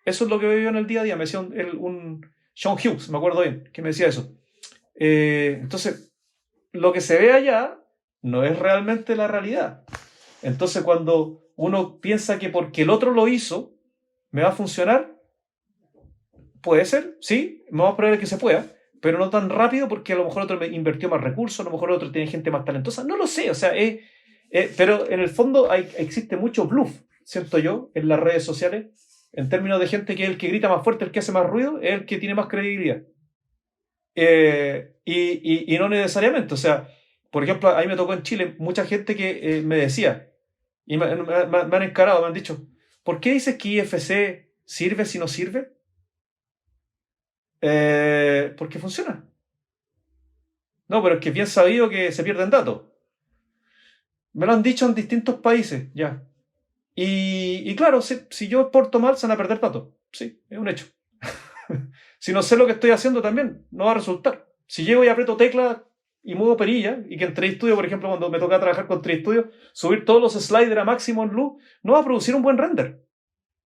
Eso es lo que veo yo en el día a día. Me decía un Sean Hughes, me acuerdo bien, que me decía eso. Entonces, lo que se ve allá no es realmente la realidad. Entonces, cuando uno piensa que porque el otro lo hizo, me va a funcionar, puede ser, sí, más probable que se pueda, pero no tan rápido porque a lo mejor otro invirtió más recursos, a lo mejor otro tiene gente más talentosa, no lo sé, o sea, pero en el fondo existe mucho bluff, siento yo, en las redes sociales, en términos de gente que es el que grita más fuerte, el que hace más ruido, es el que tiene más credibilidad. Y no necesariamente, o sea, por ejemplo, a mí me tocó en Chile mucha gente que me decía, y me han encarado, me han dicho, ¿por qué dices que IFC sirve si no sirve? Porque funciona. No, pero es que es bien sabido que se pierden datos. Me lo han dicho en distintos países, ya. Y claro, si yo exporto mal, se van a perder datos. Sí, es un hecho. Si no sé lo que estoy haciendo también, no va a resultar. Si llego y aprieto tecla y muevo perilla, y que en 3D Studio, por ejemplo, cuando me toca trabajar con 3D Studio, subir todos los sliders a máximo en luz, no va a producir un buen render.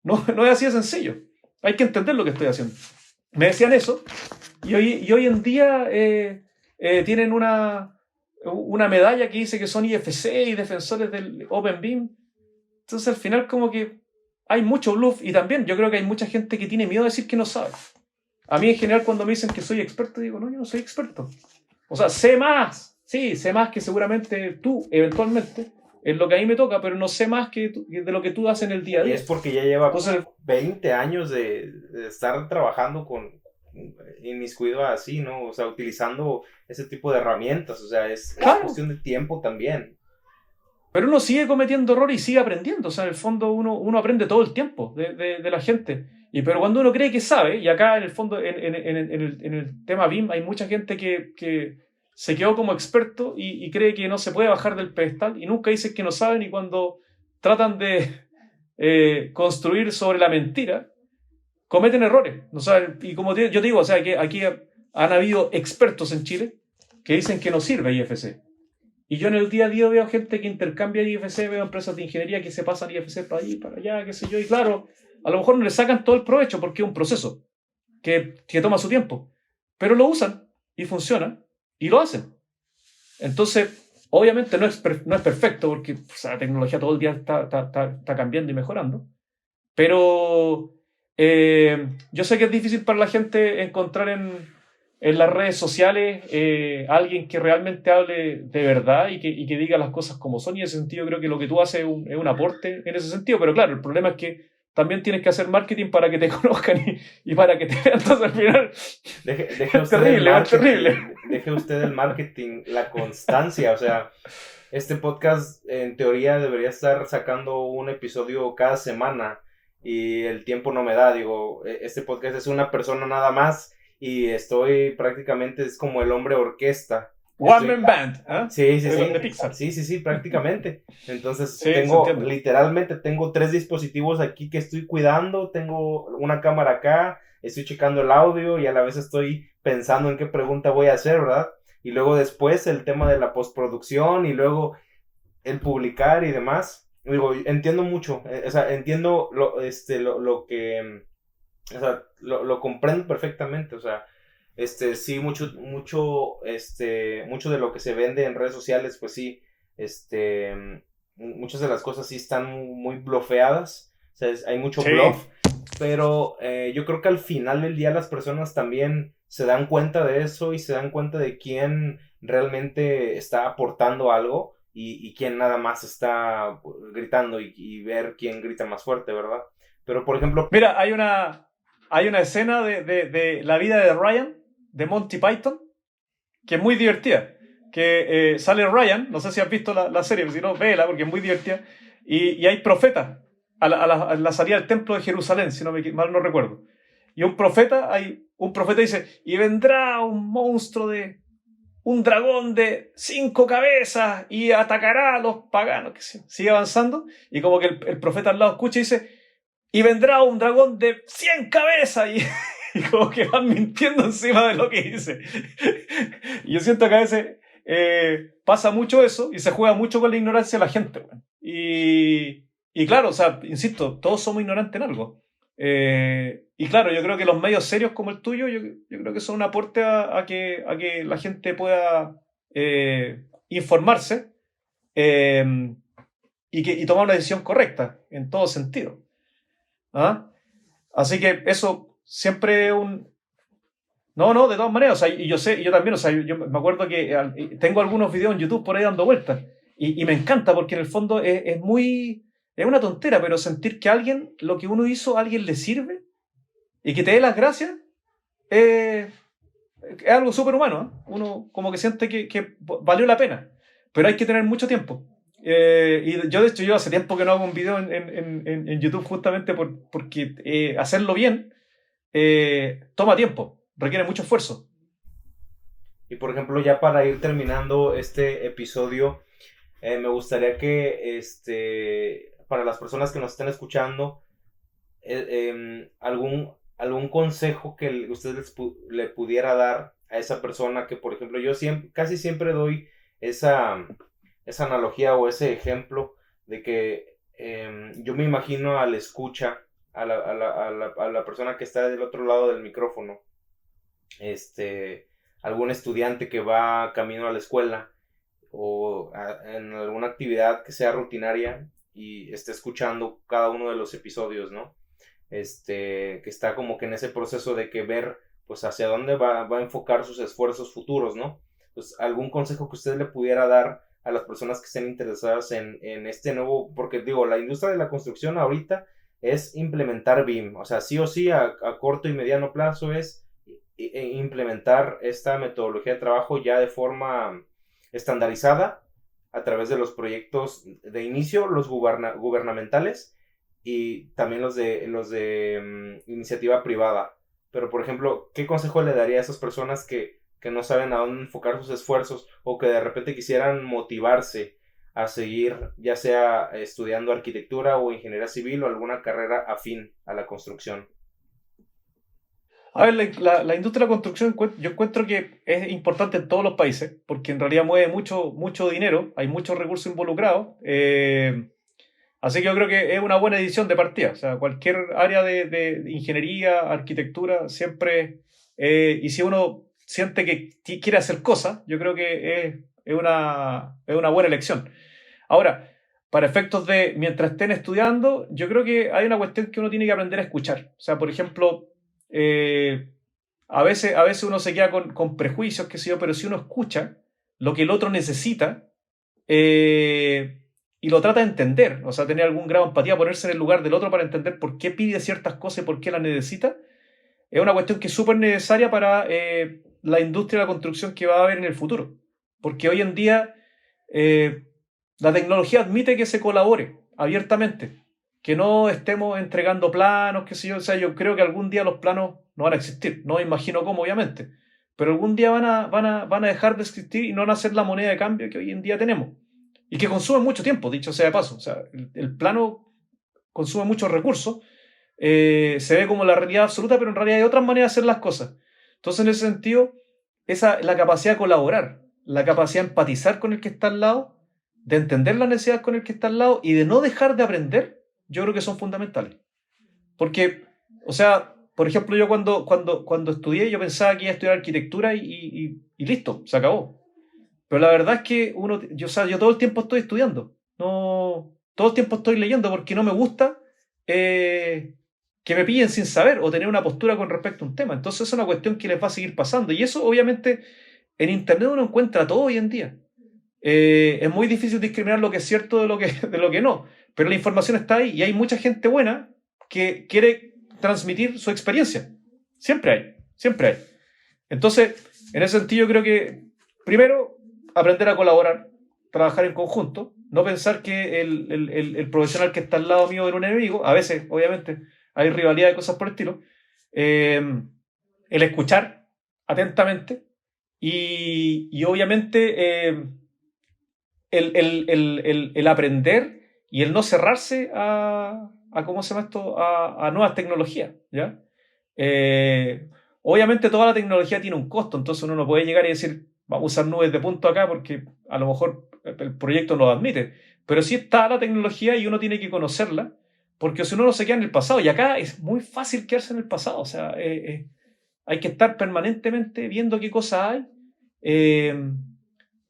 No, no es así de sencillo. Hay que entender lo que estoy haciendo. Me decían eso, y hoy en día tienen una medalla que dice que son IFC y defensores del Open BIM. Entonces al final como que hay mucho bluff, y también yo creo que hay mucha gente que tiene miedo de decir que no sabe. A mí en general cuando me dicen que soy experto, digo, no, yo no soy experto. O sea, sé más, sí, sé más que seguramente tú, eventualmente, es lo que a mí me toca, pero no sé más de lo que tú haces en el día a Y día. es porque ya lleva Entonces, 20 años de estar trabajando inmiscuido así, ¿no? O sea, utilizando ese tipo de herramientas, o sea, es claro, cuestión de tiempo también. pero uno sigue cometiendo errores y sigue aprendiendo. O sea, en el fondo uno aprende todo el tiempo de la gente. Pero cuando uno cree que sabe, y acá en el fondo, en el tema BIM, hay mucha gente que se quedó como experto y cree que no se puede bajar del pedestal y nunca dicen que no saben, y cuando tratan de construir sobre la mentira, cometen errores. O sea, y como yo digo, o sea, que aquí han habido expertos en Chile que dicen que no sirve IFC. Y yo en el día a día veo gente que intercambia IFC, veo empresas de ingeniería que se pasan IFC para allí, para allá, qué sé yo, y claro, a lo mejor no le sacan todo el provecho porque es un proceso que toma su tiempo, pero lo usan y funciona y lo hacen. Entonces, obviamente no es perfecto porque la tecnología todo el día está cambiando y mejorando, pero yo sé que es difícil para la gente encontrar en las redes sociales alguien que realmente hable de verdad y que diga las cosas como son, y en ese sentido creo que lo que tú haces es un aporte en ese sentido, pero claro, el problema es que también tienes que hacer marketing para que te conozcan y para que te vean. Entonces al final Deje usted terrible, es terrible. Deje usted el marketing, la constancia, o sea, este podcast en teoría debería estar sacando un episodio cada semana y el tiempo no me da, digo, este podcast es una persona nada más y estoy prácticamente, es como el hombre orquesta. One Man Band, ¿eh? Sí, sí, De sí. Pixar. Sí, prácticamente. Entonces, Sí, literalmente tengo 3 dispositivos aquí que estoy cuidando, tengo una cámara acá, estoy checando el audio y a la vez estoy pensando en qué pregunta voy a hacer, ¿verdad? Y luego después el tema de la postproducción y luego el publicar y demás. Digo, entiendo mucho, o sea, entiendo lo que, o sea, lo comprendo perfectamente, o sea, sí, mucho de lo que se vende en redes sociales, pues sí, muchas de las cosas sí están muy blofeadas, o sea, hay mucho bluff, pero yo creo que al final del día las personas también se dan cuenta de eso y se dan cuenta de quién realmente está aportando algo y quién nada más está gritando y ver quién grita más fuerte, ¿verdad? Pero, por ejemplo... Mira, hay una escena de la vida de Ryan, de Monty Python, que es muy divertida. Que sale Ryan, no sé si has visto la serie, si no, véela porque es muy divertida. Y hay profetas a la salida del templo de Jerusalén, si mal no recuerdo. Y un profeta dice, y vendrá un monstruo un dragón de 5 cabezas y atacará a los paganos. Que sigue avanzando y como que el profeta al lado escucha y dice, y vendrá un dragón de 100 cabezas y como que van mintiendo encima de lo que dice. Y yo siento que a veces pasa mucho eso y se juega mucho con la ignorancia de la gente. Bueno. Y claro, o sea, insisto, todos somos ignorantes en algo. Y claro, yo creo que los medios serios como el tuyo, yo creo que son un aporte a que la gente pueda informarse y tomar una decisión correcta en todo sentido. ¿Ah? Así que eso siempre No, de todas maneras, o sea, y yo también, o sea, yo me acuerdo que tengo algunos videos en YouTube por ahí dando vueltas y me encanta porque en el fondo es una tontera, pero sentir que lo que uno hizo, a alguien le sirve y que te dé las gracias, es algo súper humano, ¿eh? Uno como que siente que valió la pena, pero hay que tener mucho tiempo. Y yo, de hecho, hace tiempo que no hago un video en YouTube justamente porque hacerlo bien toma tiempo, requiere mucho esfuerzo. Y por ejemplo, ya para ir terminando este episodio, me gustaría que para las personas que nos estén escuchando, algún consejo que usted le pudiera dar a esa persona que, por ejemplo, yo casi siempre doy esa analogía o ese ejemplo de que yo me imagino al escucha, a la persona que está del otro lado del micrófono, algún estudiante que va camino a la escuela o en alguna actividad que sea rutinaria y esté escuchando cada uno de los episodios, ¿no? Que está como que en ese proceso de que ver pues hacia dónde va a enfocar sus esfuerzos futuros, ¿no? Pues algún consejo que usted le pudiera dar a las personas que estén interesadas en este nuevo, porque digo, la industria de la construcción ahorita es implementar BIM, o sea, sí o sí a corto y mediano plazo es implementar esta metodología de trabajo ya de forma estandarizada a través de los proyectos de inicio, los gubernamentales y también los de iniciativa privada. Pero, por ejemplo, ¿qué consejo le daría a esas personas que no saben a dónde enfocar sus esfuerzos o que de repente quisieran motivarse a seguir, ya sea estudiando arquitectura o ingeniería civil o alguna carrera afín a la construcción? A ver, la industria de la construcción yo encuentro que es importante en todos los países, porque en realidad mueve mucho, mucho dinero, hay muchos recursos involucrados. Así que yo creo que es una buena edición de partida. O sea, cualquier área de ingeniería, arquitectura, siempre. Y si uno siente que quiere hacer cosas, yo creo que es una buena elección. Ahora, para efectos de mientras estén estudiando, yo creo que hay una cuestión que uno tiene que aprender a escuchar. O sea, por ejemplo, eh, a veces uno se queda con prejuicios, qué sé yo, pero si uno escucha lo que el otro necesita, eh, y lo trata de entender, o sea, tener algún grado de empatía, ponerse en el lugar del otro para entender por qué pide ciertas cosas y por qué las necesita, es una cuestión que es súper necesaria para la industria de la construcción que va a haber en el futuro. Porque hoy en día eh, la tecnología admite que se colabore abiertamente, que no estemos entregando planos, qué sé yo. O sea, yo creo que algún día los planos no van a existir, no me imagino cómo, obviamente, pero algún día van a dejar de existir y no van a ser la moneda de cambio que hoy en día tenemos. Y que consume mucho tiempo, dicho sea de paso. O sea, el plano consume muchos recursos, se ve como la realidad absoluta, pero en realidad hay otras maneras de hacer las cosas. Entonces, en ese sentido, la capacidad de colaborar, la capacidad de empatizar con el que está al lado, de entender las necesidades con el que está al lado y de no dejar de aprender, yo creo que son fundamentales. Porque, o sea, por ejemplo, yo cuando estudié, yo pensaba que iba a estudiar arquitectura y listo, se acabó. Pero la verdad es que o sea, yo todo el tiempo estoy estudiando. No, todo el tiempo estoy leyendo porque no me gusta eh, que me pillen sin saber o tener una postura con respecto a un tema. Entonces es una cuestión que les va a seguir pasando. Y eso, obviamente, en Internet uno encuentra todo hoy en día. Es muy difícil discriminar lo que es cierto de lo que, de lo que no. Pero la información está ahí y hay mucha gente buena que quiere transmitir su experiencia. Siempre hay, siempre hay. Entonces, en ese sentido, yo creo que primero aprender a colaborar, trabajar en conjunto, no pensar que el profesional que está al lado mío era un enemigo. A veces, obviamente, hay rivalidad de cosas por el estilo. Eh, el escuchar atentamente y obviamente el aprender y el no cerrarse ¿cómo se llama esto? A nuevas tecnologías, ¿ya? Obviamente toda la tecnología tiene un costo, entonces uno no puede llegar y decir, vamos a usar nubes de punto acá porque a lo mejor el proyecto no lo admite. Pero sí está la tecnología y uno tiene que conocerla, porque si uno no se queda en el pasado, y acá es muy fácil quedarse en el pasado, o sea, hay que estar permanentemente viendo qué cosas hay, eh,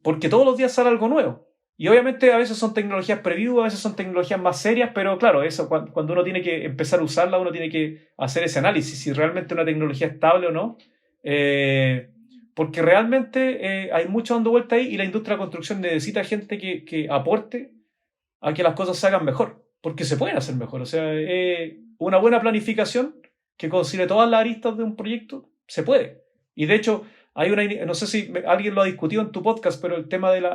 porque todos los días sale algo nuevo. Y obviamente a veces son tecnologías preview, a veces son tecnologías más serias, pero claro, eso cuando uno tiene que empezar a usarla, uno tiene que hacer ese análisis, si realmente una tecnología es estable o no, porque realmente hay mucho dando vuelta ahí y la industria de la construcción necesita gente que aporte a que las cosas se hagan mejor, porque se pueden hacer mejor. O sea, una buena planificación que considere todas las aristas de un proyecto, se puede. Y de hecho, no sé si alguien lo ha discutido en tu podcast, pero el tema del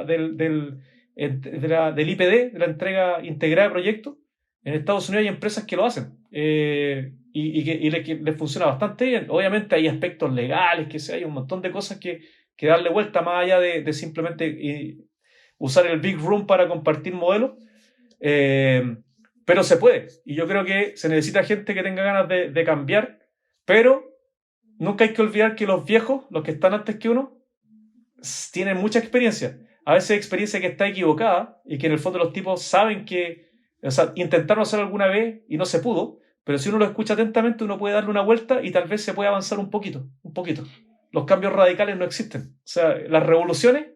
IPD, de la entrega integrada de proyectos, en Estados Unidos hay empresas que lo hacen que les funciona bastante bien. Obviamente hay aspectos legales, hay un montón de cosas que darle vuelta más allá de simplemente usar el Big Room para compartir modelos. Pero se puede. Y yo creo que se necesita gente que tenga ganas de cambiar, pero nunca hay que olvidar que los viejos, los que están antes que uno, tienen mucha experiencia. A veces experiencia que está equivocada y que en el fondo los tipos saben que, o sea, intentaron hacerlo alguna vez y no se pudo, pero si uno lo escucha atentamente, uno puede darle una vuelta y tal vez se puede avanzar un poquito, un poquito. Los cambios radicales no existen. O sea, las revoluciones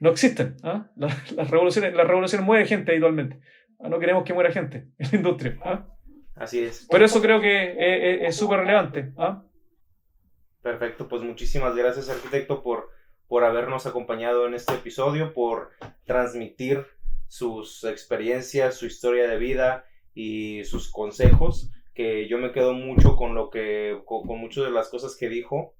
no existen. ¿Ah? Las revoluciones mueren gente habitualmente. No queremos que muera gente en la industria. ¿Ah? Así es. Pero eso creo que es súper relevante. ¿Ah? Perfecto, pues muchísimas gracias, arquitecto, por habernos acompañado en este episodio, por transmitir sus experiencias, su historia de vida y sus consejos, que yo me quedo mucho con muchas de las cosas que dijo.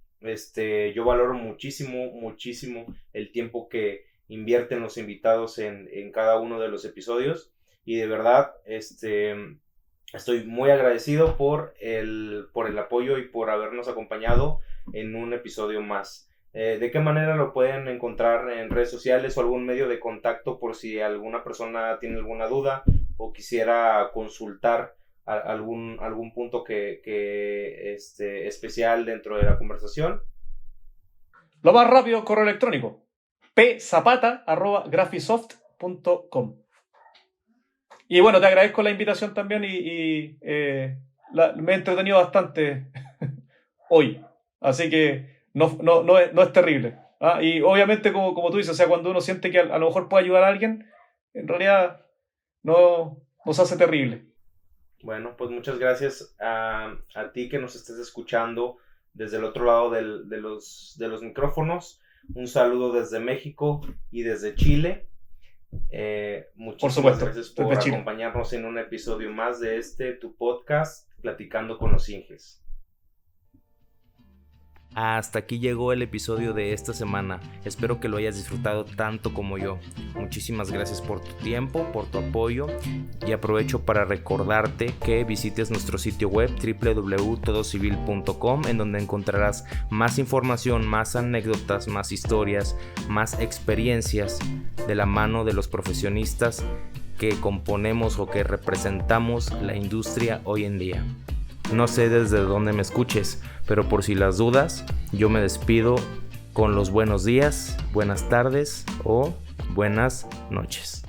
Yo valoro muchísimo, muchísimo el tiempo que invierten los invitados en cada uno de los episodios, y de verdad, estoy muy agradecido por el apoyo y por habernos acompañado en un episodio más. ¿De qué manera lo pueden encontrar en redes sociales o algún medio de contacto por si alguna persona tiene alguna duda o quisiera consultar algún punto especial dentro de la conversación. Lo más rápido, correo electrónico. pzapata@graphisoft.com. Y bueno, te agradezco la invitación también me he entretenido bastante hoy. Así que no es terrible. Y obviamente, como tú dices, o sea, cuando uno siente que a lo mejor puede ayudar a alguien, en realidad no nos hace terrible. Bueno, pues muchas gracias a ti que nos estés escuchando desde el otro lado de los micrófonos. Un saludo desde México y desde Chile. Muchísimas gracias por acompañarnos en un episodio más de tu podcast, Platicando con los Inges. Hasta aquí llegó el episodio de esta semana. Espero que lo hayas disfrutado tanto como yo. Muchísimas gracias por tu tiempo, por tu apoyo, y aprovecho para recordarte que visites nuestro sitio web www.todocivil.com, en donde encontrarás más información, más anécdotas, más historias, más experiencias de la mano de los profesionistas que componemos o que representamos la industria hoy en día. No sé desde dónde me escuches, pero por si las dudas, yo me despido con los buenos días, buenas tardes o buenas noches.